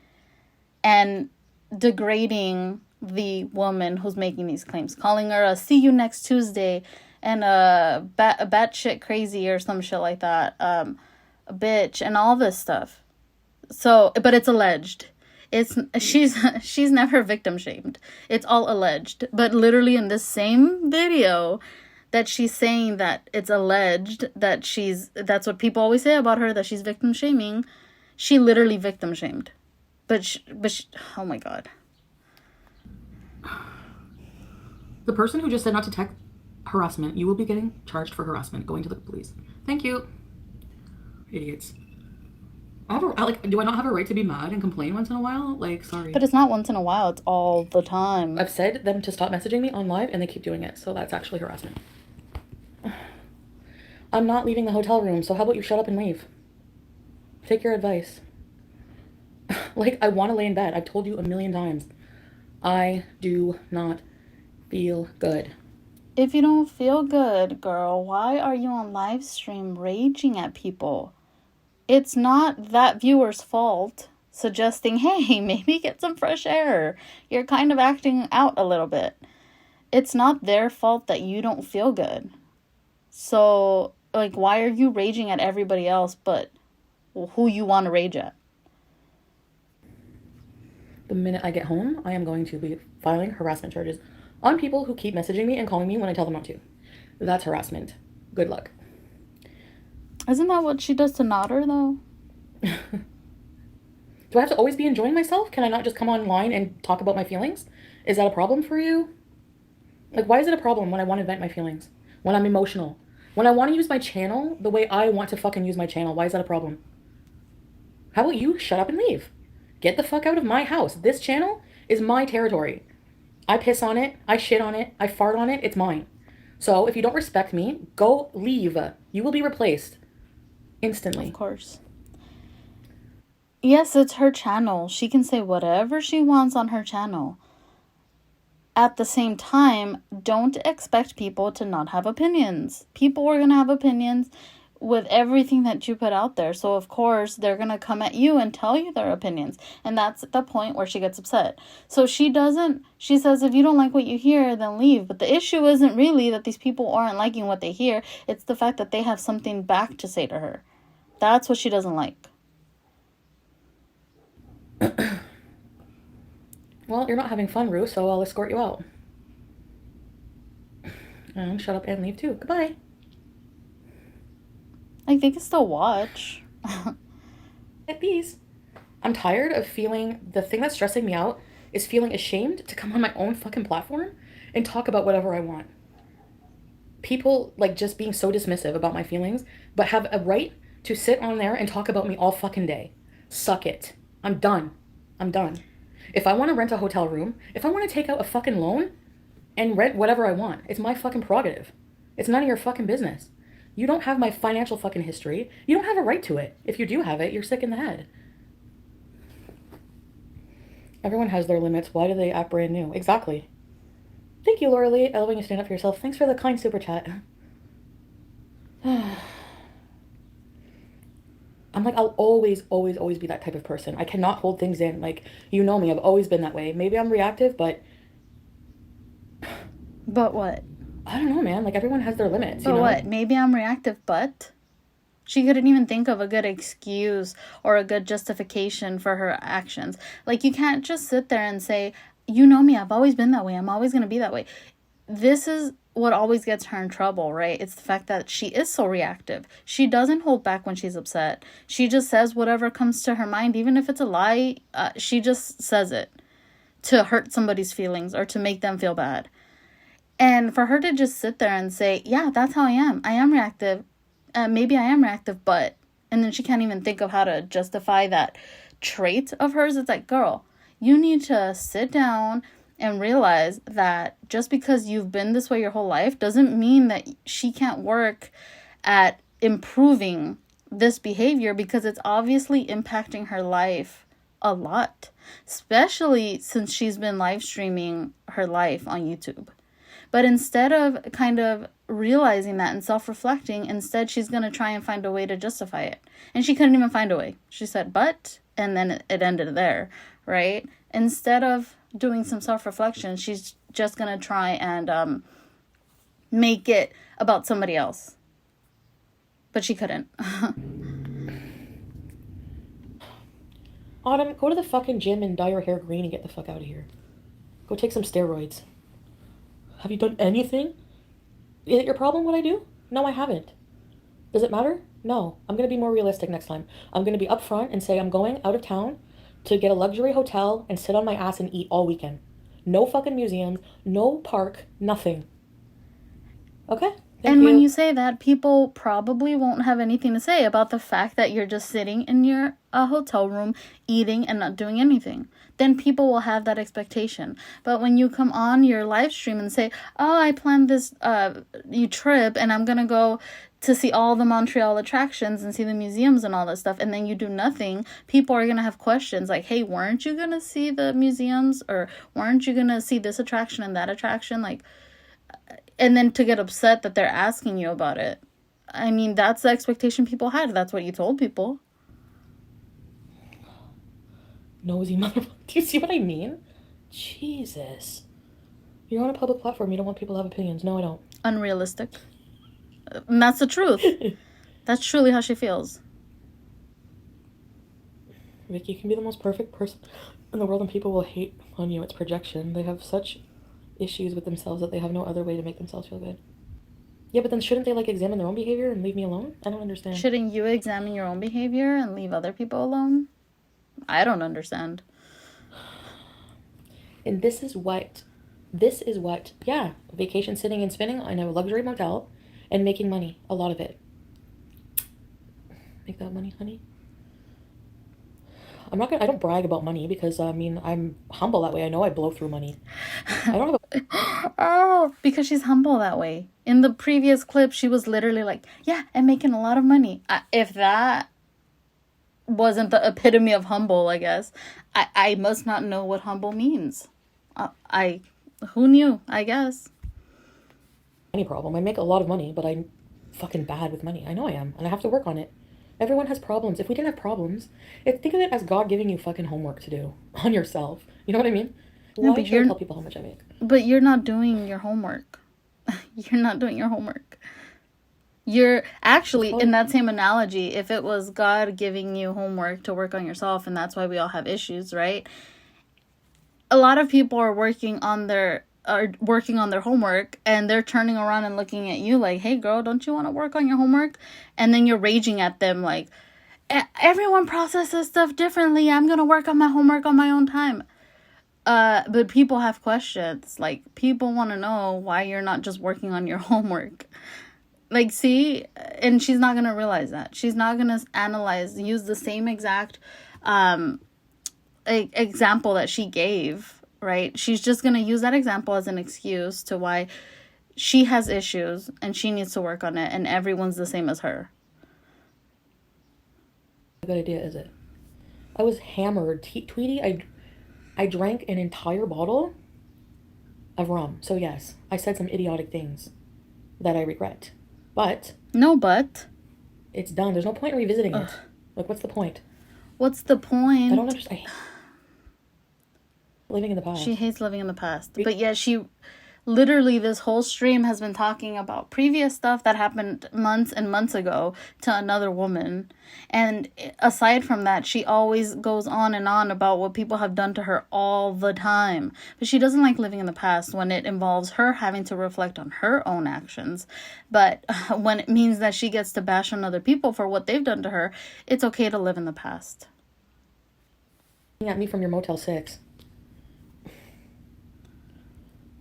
and degrading the woman who's making these claims, calling her a "see you next Tuesday" and a batshit crazy or some shit like that, a bitch, and all this stuff. So, but it's alleged. She's never victim shamed. It's all alleged. But literally in this same video that she's saying that it's alleged that that's what people always say about her, that she's victim shaming, she literally victim shamed. But she, oh my God. The person who just said not to text harassment, you will be getting charged for harassment, going to the police. Thank you. Idiots. Do I not have a right to be mad and complain once in a while? Like, sorry. But it's not once in a while, it's all the time. I've said them to stop messaging me on live and they keep doing it, so that's actually harassment. I'm not leaving the hotel room, so how about you shut up and leave? Take your advice. Like, I want to lay in bed. I've told you a million times. I do not feel good. If you don't feel good, girl, why are you on live stream raging at people? It's not that viewer's fault, suggesting, hey, maybe get some fresh air. You're kind of acting out a little bit. It's not their fault that you don't feel good. So, like, why are you raging at everybody else but who you want to rage at? The minute I get home, I am going to be filing harassment charges on people who keep messaging me and calling me when I tell them not to. That's harassment. Good luck. Isn't that what she does to Nader, though? Do I have to always be enjoying myself? Can I not just come online and talk about my feelings? Is that a problem for you? Like, why is it a problem when I want to vent my feelings? When I'm emotional? When I want to use my channel the way I want to fucking use my channel, why is that a problem? How about you shut up and leave? Get the fuck out of my house. This channel is my territory. I piss on it. I shit on it. I fart on it. It's mine. So if you don't respect me, go leave. You will be replaced. Instantly. Of course. Yes, it's her channel. She can say whatever she wants on her channel. At the same time, don't expect people to not have opinions. People are going to have opinions with everything that you put out there. So, of course, they're going to come at you and tell you their opinions. And that's the point where she gets upset. So she says, if you don't like what you hear, then leave. But the issue isn't really that these people aren't liking what they hear. It's the fact that they have something back to say to her. That's what she doesn't like. Well, you're not having fun, Rue, so I'll escort you out. And shut up and leave too. Goodbye. Like, they can still watch. At peace. I'm tired of feeling, the thing that's stressing me out is feeling ashamed to come on my own fucking platform and talk about whatever I want. People, like, just being so dismissive about my feelings, but have a right to sit on there and talk about me all fucking day. Suck it. I'm done. If I want to rent a hotel room, if I want to take out a fucking loan and rent whatever I want, it's my fucking prerogative. It's none of your fucking business. You don't have my financial fucking history. You don't have a right to it. If you do have it, you're sick in the head. Everyone has their limits. Why do they act brand new? Exactly. Thank you, Laura Lee. Allowing you to stand up for yourself. Thanks for the kind super chat. I'm like, I'll always, always, always be that type of person. I cannot hold things in. Like, you know me, I've always been that way. Maybe I'm reactive, but But what? I don't know, man. Like, everyone has their limits, you But know? what? Maybe I'm reactive, but she couldn't even think of a good excuse or a good justification for her actions. Like, you can't just sit there and say, you know me, I've always been that way. I'm always going to be that way. This is what always gets her in trouble, right? It's the fact that she is so reactive. She doesn't hold back when she's upset. She just says whatever comes to her mind, even if it's a lie. She just says it to hurt somebody's feelings or to make them feel bad. And for her to just sit there and say, yeah, that's how I am. I am reactive. Maybe I am reactive, but... And then she can't even think of how to justify that trait of hers. It's like, girl, you need to sit down and realize that just because you've been this way your whole life doesn't mean that she can't work at improving this behavior, because it's obviously impacting her life a lot, especially since she's been live streaming her life on YouTube. But instead of kind of realizing that and self-reflecting, instead she's going to try and find a way to justify it. And she couldn't even find a way. She said, but, and then it ended there, right? Instead of doing some self-reflection, she's just going to try and make it about somebody else. But she couldn't. Autumn, go to the fucking gym and dye your hair green and get the fuck out of here. Go take some steroids. Have you done anything? Is it your problem what I do? No, I haven't. Does it matter? No. I'm going to be more realistic next time. I'm going to be upfront and say I'm going out of town to get a luxury hotel and sit on my ass and eat all weekend. No fucking museums, no park, nothing. Okay? And when you say that, people probably won't have anything to say about the fact that you're just sitting in your hotel room, eating and not doing anything. Then people will have that expectation. But when you come on your live stream and say, oh, I planned this trip and I'm going to go to see all the Montreal attractions and see the museums and all that stuff, and then you do nothing, people are going to have questions like, hey, weren't you going to see the museums? Or weren't you going to see this attraction and that attraction? Like... And then to get upset that they're asking you about it. I mean, that's the expectation people had. That's what you told people. Nosy motherfucker. Do you see what I mean? Jesus. You're on a public platform. You don't want people to have opinions. No, I don't. Unrealistic. And that's the truth. That's truly how she feels. Vicky, you can be the most perfect person in the world and people will hate on you. It's projection. They have such issues with themselves that they have no other way to make themselves feel good. Yeah, but then shouldn't they like examine their own behavior and leave me alone? I don't understand. Shouldn't you examine your own behavior and leave other people alone? I don't understand. And this is what, yeah, vacation sitting and spinning in a luxury motel and making money, a lot of it. Make that money, honey. I don't brag about money because, I mean, I'm humble that way. I know I blow through money. I don't have a... Oh, because she's humble that way. In the previous clip, she was literally like, yeah, I'm making a lot of money. If that wasn't the epitome of humble, I guess, I must not know what humble means. Who knew, I guess. Any problem. I make a lot of money, but I'm fucking bad with money. I know I am, and I have to work on it. Everyone has problems. If we didn't have problems, think of it as God giving you fucking homework to do on yourself. You know what I mean? Why should I tell people how much I make? But you're not doing your homework. You're not doing your homework. You're actually, in that same analogy, if it was God giving you homework to work on yourself, and that's why we all have issues, right? A lot of people are working on their homework, and they're turning around and looking at you like, hey girl, don't you want to work on your homework? And then you're raging at them like, everyone processes stuff differently. I'm going to work on my homework on my own time. But people have questions. Like, people want to know why you're not just working on your homework. Like, see? And she's not going to realize that. She's not going to use the same exact example that she gave, right? She's just going to use that example as an excuse to why she has issues and she needs to work on it, and everyone's the same as her. A good idea, is it? I was hammered. Tweety, I drank an entire bottle of rum. So yes, I said some idiotic things that I regret. But... No, but... It's done. There's no point in revisiting it. Like, what's the point? What's the point? I don't understand. Living in the past. She hates living in the past. But yet she literally this whole stream has been talking about previous stuff that happened months and months ago to another woman. And aside from that, she always goes on and on about what people have done to her all the time. But she doesn't like living in the past when it involves her having to reflect on her own actions. But when it means that she gets to bash on other people for what they've done to her, it's okay to live in the past. At me from your Motel 6.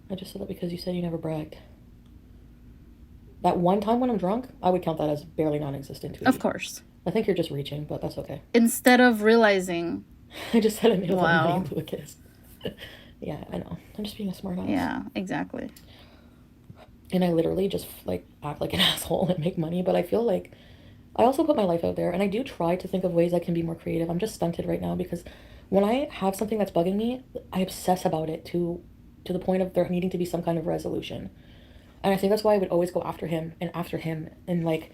I just said that because you said you never bragged. That one time when I'm drunk, I would count that as barely non-existent. Of course. I think you're just reaching, but that's okay. Instead of realizing... I just said I made a lot of money Wow. into a kiss. Yeah, I know. I'm just being a smart ass. Yeah, exactly. And I literally just, like, act like an asshole and make money, but I feel like I also put my life out there, and I do try to think of ways I can be more creative. I'm just stunted right now because when I have something that's bugging me, I obsess about it to the point of there needing to be some kind of resolution. And I think that's why I would always go after him and like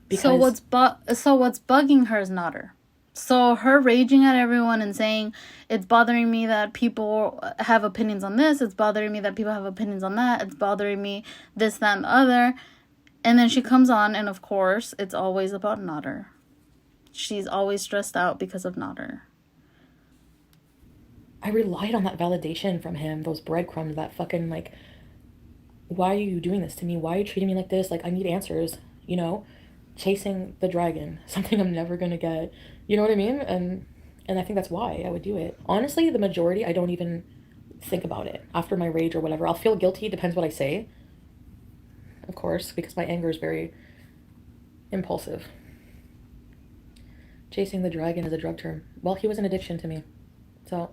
because so what's bugging her is not her. So her raging at everyone and saying it's bothering me that people have opinions on this, it's bothering me that people have opinions on that, it's bothering me this, that, and the other. And then she comes on and of course it's always about Nodder. She's always stressed out because of Nodder. I relied on that validation from him, those breadcrumbs, that fucking, like, why are you doing this to me? Why are you treating me like this? Like, I need answers, you know? Chasing the dragon, something I'm never gonna get. You know what I mean? And I think that's why I would do it. Honestly, the majority, I don't even think about it. After my rage or whatever, I'll feel guilty, depends what I say. Of course, because my anger is very impulsive. Chasing the dragon is a drug term. Well, he was an addiction to me. So...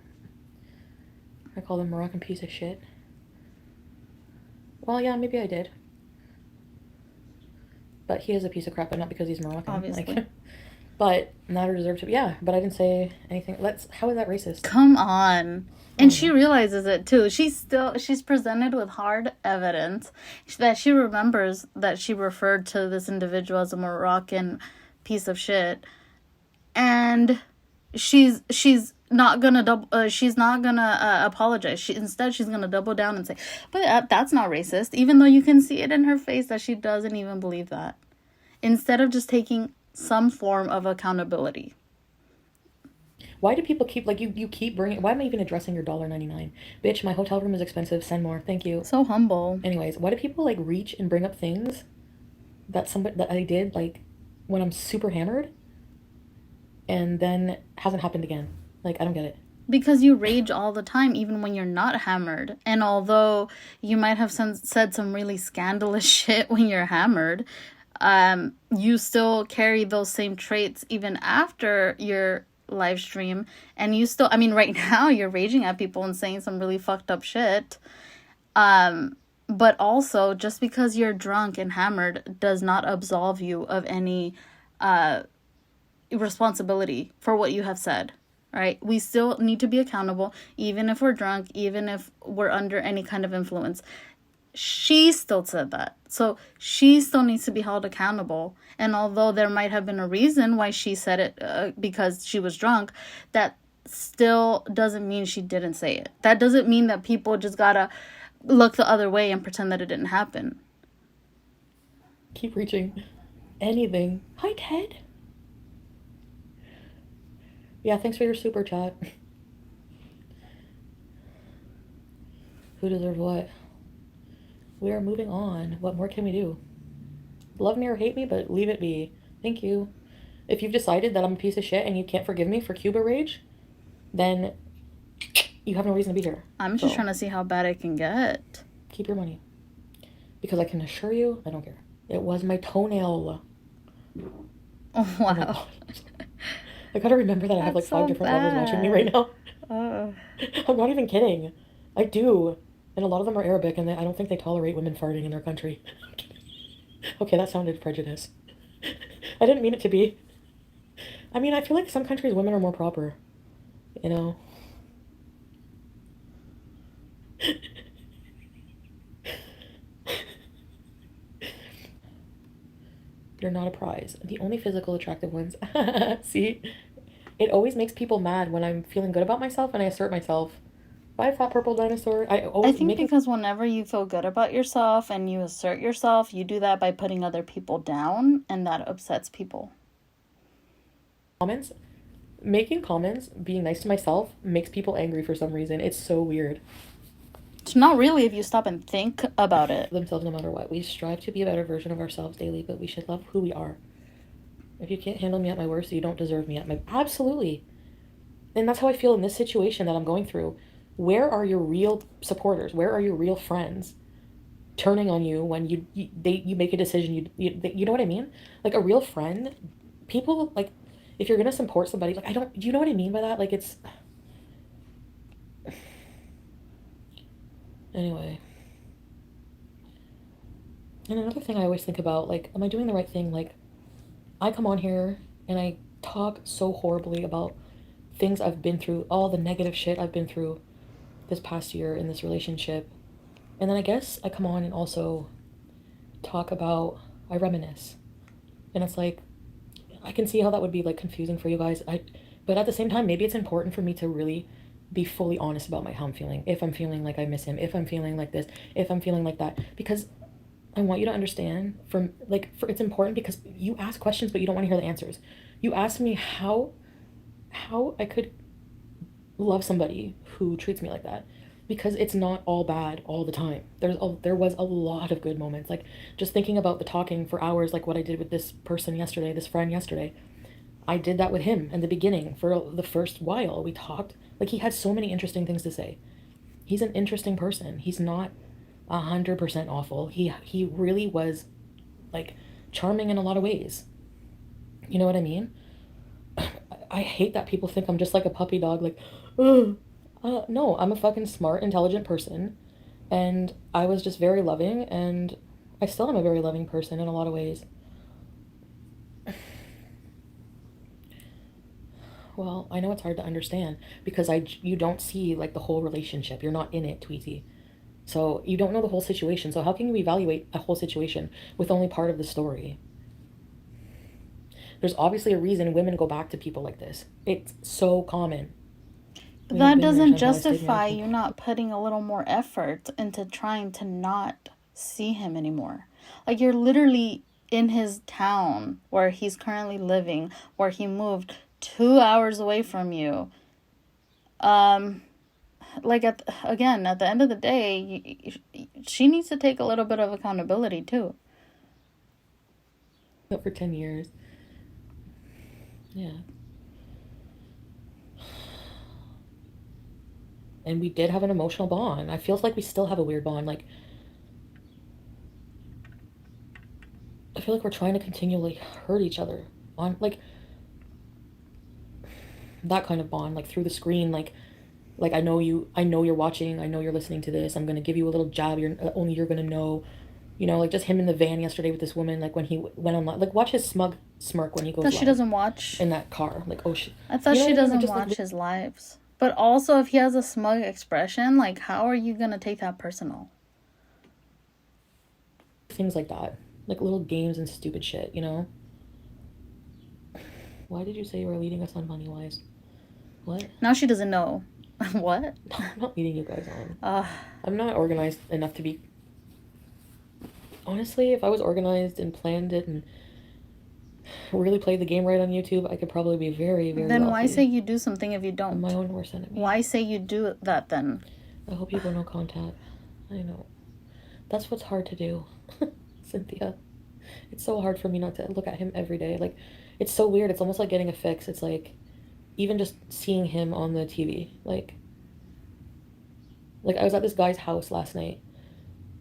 I called him Moroccan piece of shit. Well, yeah, maybe I did. But he is a piece of crap, but not because he's Moroccan. Obviously. Like, but not a deserve to be. Yeah, but I didn't say anything. How is that racist? Come on. And she realizes it too. She's presented with hard evidence that she remembers that she referred to this individual as a Moroccan piece of shit. And she's not gonna apologize. Instead she's gonna double down and say, but that's not racist, even though you can see it in her face that she doesn't even believe that. Instead of just taking some form of accountability. Why do people keep, like, you keep bringing... Why am I even addressing your $1.99? Bitch, my hotel room is expensive. Send more. Thank you. So humble. Anyways, why do people, like, reach and bring up things that I did, like, when I'm super hammered and then hasn't happened again? Like, I don't get it. Because you rage all the time, even when you're not hammered. And although you might have said some really scandalous shit when you're hammered, you still carry those same traits even after your live stream. And you still, I mean, right now you're raging at people and saying some really fucked up shit. But also, just because you're drunk and hammered does not absolve you of any responsibility for what you have said. Right? We still need to be accountable, even if we're drunk, even if we're under any kind of influence. She still said that. So she still needs to be held accountable. And although there might have been a reason why she said it because she was drunk, that still doesn't mean she didn't say it. That doesn't mean that people just gotta look the other way and pretend that it didn't happen. Keep reaching. Anything. Hi, Ted. Yeah, thanks for your super chat. Who deserves what? We are moving on. What more can we do? Love me or hate me, but leave it be. Thank you. If you've decided that I'm a piece of shit and you can't forgive me for Cuba rage, then you have no reason to be here. I'm just trying to see how bad it can get. Keep your money. Because I can assure you, I don't care. It was my toenail. Oh, wow. I gotta remember that I have like 5 different lovers watching me right now. I'm not even kidding. I do. And a lot of them are Arabic, and I don't think they tolerate women farting in their country. Okay, that sounded prejudice. I didn't mean it to be. I mean, I feel like some countries women are more proper. You know? You're not a prize. The only physical attractive ones. See? It always makes people mad when I'm feeling good about myself and I assert myself. Bye, fat purple dinosaur. I I always think making because whenever you feel good about yourself and you assert yourself, you do that by putting other people down, and that upsets people. comments. Making comments, being nice to myself, makes people angry for some reason. It's so weird. It's not really if you stop and think about it. Themselves no matter what. We strive to be a better version of ourselves daily, but we should love who we are. If you can't handle me at my worst, you don't deserve me at my... Absolutely. And that's how I feel in this situation that I'm going through. Where are your real supporters? Where are your real friends turning on you when you make a decision? You know what I mean? Like a real friend, people like if you're gonna support somebody, like I don't. Do you know what I mean by that? Like it's anyway. And another thing I always think about, like, am I doing the right thing? Like, I come on here and I talk so horribly about things I've been through, all the negative shit I've been through this past year in this relationship. And then I guess I come on and also talk about, I reminisce. And it's like, I can see how that would be like confusing for you guys. But at the same time, maybe it's important for me to really be fully honest about how I'm feeling. If I'm feeling like I miss him, if I'm feeling like this, if I'm feeling like that. Because I want you to understand it's important because you ask questions, but you don't want to hear the answers. You ask me how I could love somebody who treats me like that, because it's not all bad all the time. There was a lot of good moments. Like just thinking about the talking for hours, like what I did with this person yesterday, this friend yesterday. I did that with him in the beginning for the first while. We talked. Like he had so many interesting things to say. He's an interesting person. He's not 100% awful. He really was like charming in a lot of ways. You know what I mean? I hate that people think I'm just like a puppy dog. Like, ugh. No, I'm a fucking smart, intelligent person, and I was just very loving, and I still am a very loving person in a lot of ways. Well, I know it's hard to understand because you don't see like the whole relationship. You're not in it, Tweety. So you don't know the whole situation. So how can you evaluate a whole situation with only part of the story? There's obviously a reason women go back to people like this. It's so common. But that doesn't justify you not putting a little more effort into trying to not see him anymore. Like you're literally in his town where he's currently living, where he moved 2 hours away from you. Like at the end of the day, she needs to take a little bit of accountability too. For 10 years. Yeah. And we did have an emotional bond. I feel like we still have a weird bond. Like, I feel like we're trying to continually hurt each other on, like, that kind of bond, like, through the screen. Like I know you're watching, I know you're listening to this. I'm going to give you a little jab. Only you're going to know. You know, like just him in the van yesterday with this woman, like when he went on, like watch his smug smirk when he goes live. She doesn't watch in that car. Like, oh shit. I thought she doesn't watch his lives. But also, if he has a smug expression, like how are you gonna take that personal? Things like that, like little games and stupid shit, you know. Why did you say you were leading us on money wise? What? Now she doesn't know. What? No, I'm not leading you guys on. I'm not organized enough to be. Honestly, if I was organized and planned it and really played the game right on YouTube, I could probably be very, very Then wealthy. why say you do something if you don't? I'm my own worst enemy. Why say you do that then? I hope you go no contact. I know. That's what's hard to do, Cynthia. It's so hard for me not to look at him every day. Like, it's so weird. It's almost like getting a fix. It's like, even just seeing him on the TV. Like I was at this guy's house last night.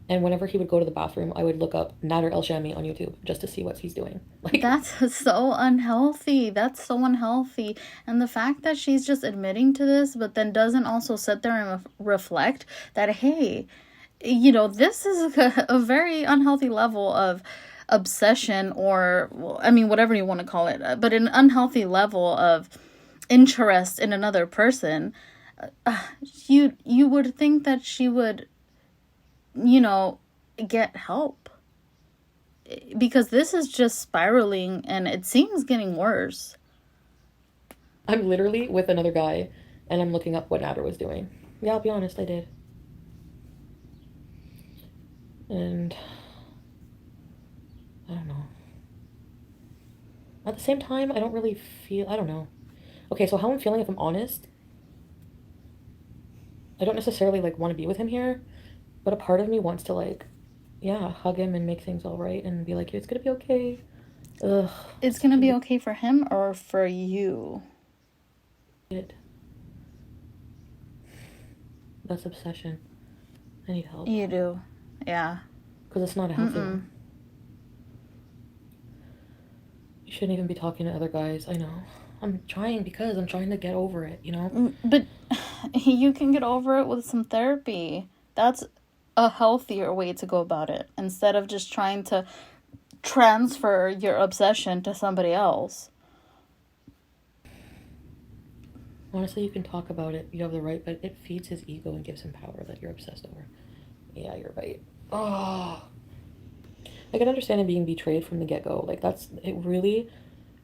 And whenever he would go to the bathroom, I would look up Nader El Shami on YouTube just to see what he's doing. Like that's so unhealthy. That's so unhealthy. And the fact that she's just admitting to this, but then doesn't also sit there and reflect that, hey, you know, this is a very unhealthy level of obsession or, I mean, whatever you want to call it, but an unhealthy level of interest in another person. You would think that she would, you know, get help. because this is just spiraling and it seems getting worse. I'm literally with another guy and I'm looking up what Nader was doing. Yeah, I'll be honest, I did. And I don't know. At the same time, I don't really feel, I don't know. Okay, so how I'm feeling, if I'm honest, I don't necessarily like want to be with him here, but a part of me wants to like, yeah, hug him and make things all right and be like, it's gonna be okay. Ugh. It's gonna be okay for him or for you? That's obsession. I need help. You do. Yeah. Because it's not a healthy one. You shouldn't even be talking to other guys. I know. I'm trying because I'm trying to get over it, you know? But you can get over it with some therapy. That's a healthier way to go about it, instead of just trying to transfer your obsession to somebody else. Honestly, you can talk about it. You have the right, but it feeds his ego and gives him power that you're obsessed over. Yeah, you're right. Oh. I can understand him being betrayed from the get-go. Like, it really,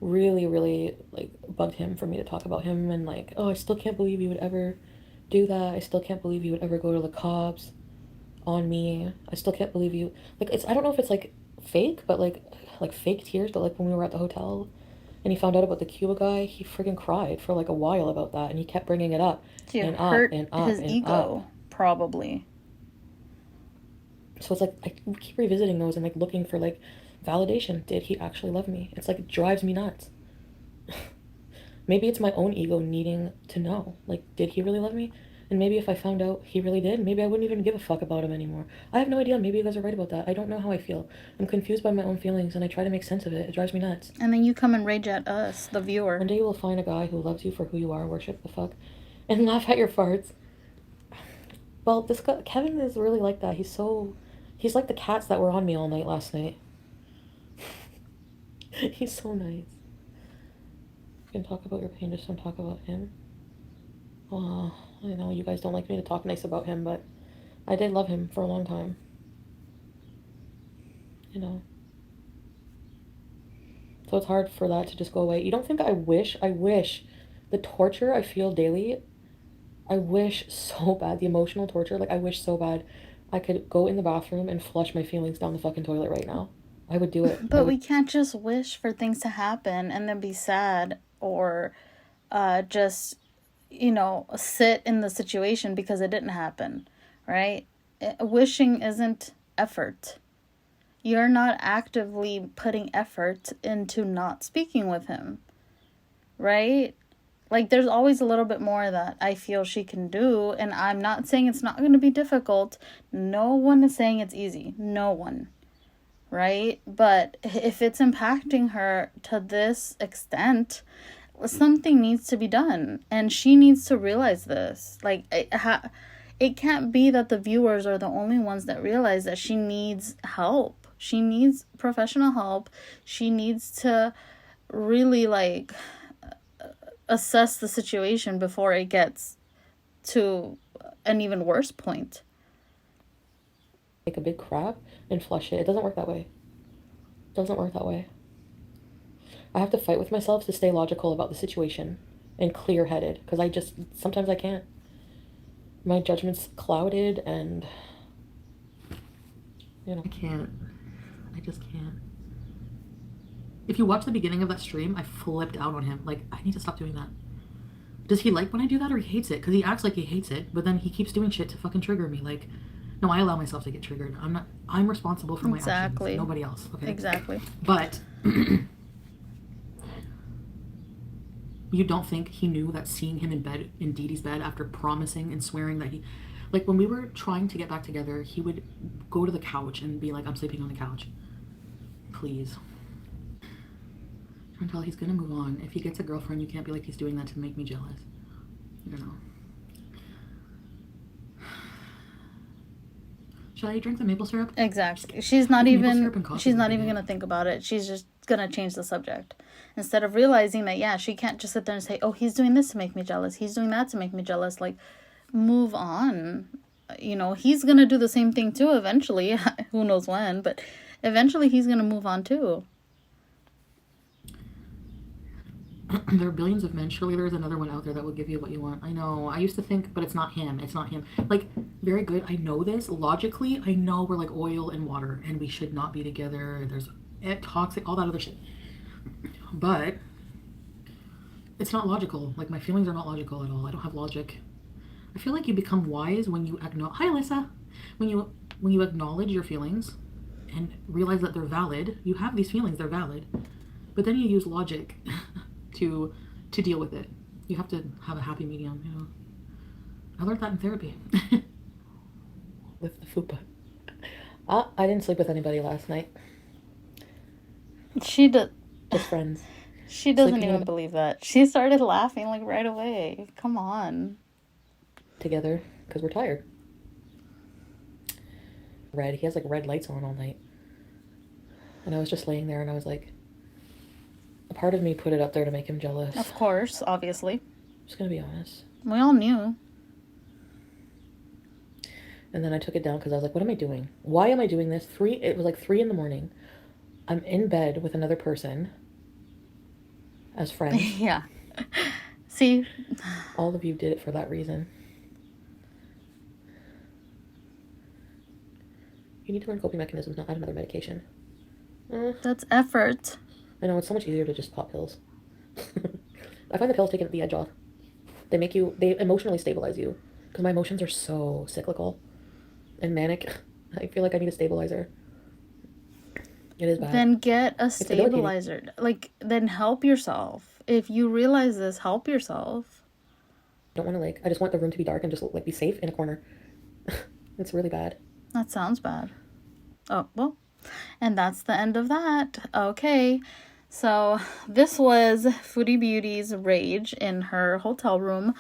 really, really, like, bugged him for me to talk about him and, like, oh, I still can't believe you would ever do that. I still can't believe you would ever go to the cops on me. I still can't believe you. Like, I don't know if it's, like, fake, but, like fake tears, but, like, when we were at the hotel and he found out about the Cuba guy, he friggin' cried for, like, a while about that, and he kept bringing it up. You and hurt up, and up, his and ego, up. probably. So it's like, I keep revisiting those and, like, looking for, like, validation. Did he actually love me? It's like, it drives me nuts. Maybe it's my own ego needing to know. Like, did he really love me? And maybe if I found out he really did, maybe I wouldn't even give a fuck about him anymore. I have no idea. Maybe you guys are right about that. I don't know how I feel. I'm confused by my own feelings, and I try to make sense of it. It drives me nuts. And then you come and rage at us, the viewer. One day you will find a guy who loves you for who you are, worship the fuck, and laugh at your farts. Well, this guy, Kevin, is really like that. He's like the cats that were on me all night last night. He's so nice. You can talk about your pain, just don't talk about him. Oh, I know you guys don't like me to talk nice about him, but I did love him for a long time. You know. So it's hard for that to just go away. You don't think I wish the torture I feel daily, I wish so bad, the emotional torture, like I wish so bad I could go in the bathroom and flush my feelings down the fucking toilet right now. I would do it. But we can't just wish for things to happen and then be sad or just, sit in the situation because it didn't happen, right? Wishing isn't effort. You're not actively putting effort into not speaking with him, right? Like, there's always a little bit more that I feel she can do, and I'm not saying it's not going to be difficult. No one is saying it's easy. No one. Right? But if it's impacting her to this extent, something needs to be done. And she needs to realize this. Like, it can't be that the viewers are the only ones that realize that she needs help. She needs professional help. She needs to really, like, assess the situation before it gets to an even worse point. Take a big crap and flush it. It doesn't work that way. It doesn't work that way. I have to fight with myself to stay logical about the situation and clear-headed, because sometimes I can't. My judgment's clouded and, I can't. I just can't. If you watch the beginning of that stream, I flipped out on him. Like, I need to stop doing that. Does he like when I do that, or he hates it? Because he acts like he hates it, but then he keeps doing shit to fucking trigger me. Like, no, I allow myself to get triggered. I'm responsible for my actions. Nobody else. Okay. Exactly. But you don't think he knew that seeing him in bed, in Dee Dee's bed, after promising and swearing that like, when we were trying to get back together, he would go to the couch and be like, I'm sleeping on the couch. Please. Until he's gonna move on. If he gets a girlfriend, you can't be like, he's doing that to make me jealous. I don't know. Should I drink the maple syrup? Exactly. She's not even gonna think about it. She's just gonna change the subject. Instead of realizing that, yeah, she can't just sit there and say, oh, he's doing this to make me jealous. He's doing that to make me jealous. Like, move on. He's gonna do the same thing too eventually. Who knows when, but Eventually, he's gonna move on too. There are billions of men. Surely there's another one out there that will give you what you want. I know. I used to think, but it's not him. It's not him. Like, very good. I know this. Logically, I know we're like oil and water and we should not be together. There's toxic, all that other shit. But it's not logical. Like, my feelings are not logical at all. I don't have logic. I feel like you become wise when you acknowledge. Hi, Alyssa. When you acknowledge your feelings and realize that they're valid. You have these feelings. They're valid. But then you use logic to deal with it. You have to have a happy medium, you know. I learned that in therapy. With the fupa. I didn't sleep with anybody last night. She does. Just friends. She doesn't even believe that. She started laughing like right away. Come on. Together because we're tired. Red. He has like red lights on all night. And I was just laying there and I was like, a part of me put it up there to make him jealous. Of course, obviously. I'm just gonna be honest. We all knew. And then I took it down because I was like, what am I doing? Why am I doing this? It was like 3 a.m. I'm in bed with another person as friends. Yeah. See? All of you did it for that reason. You need to learn coping mechanisms, not add another medication. That's effort. I know, it's so much easier to just pop pills. I find the pills taking the edge off. They emotionally stabilize you. Because my emotions are so cyclical and manic. I feel like I need a stabilizer. It is bad. Then get a stabilizer. Like, then help yourself. If you realize this, help yourself. I don't want to I just want the room to be dark and just like be safe in a corner. It's really bad. That sounds bad. Oh, well. And that's the end of that. Okay. So this was Foodie Beauty's rage in her hotel room.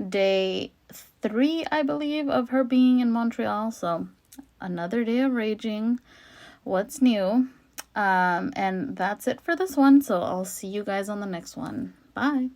Day 3, I believe, of her being in Montreal. So another day of raging. What's new? And that's it for this one. So I'll see you guys on the next one. Bye.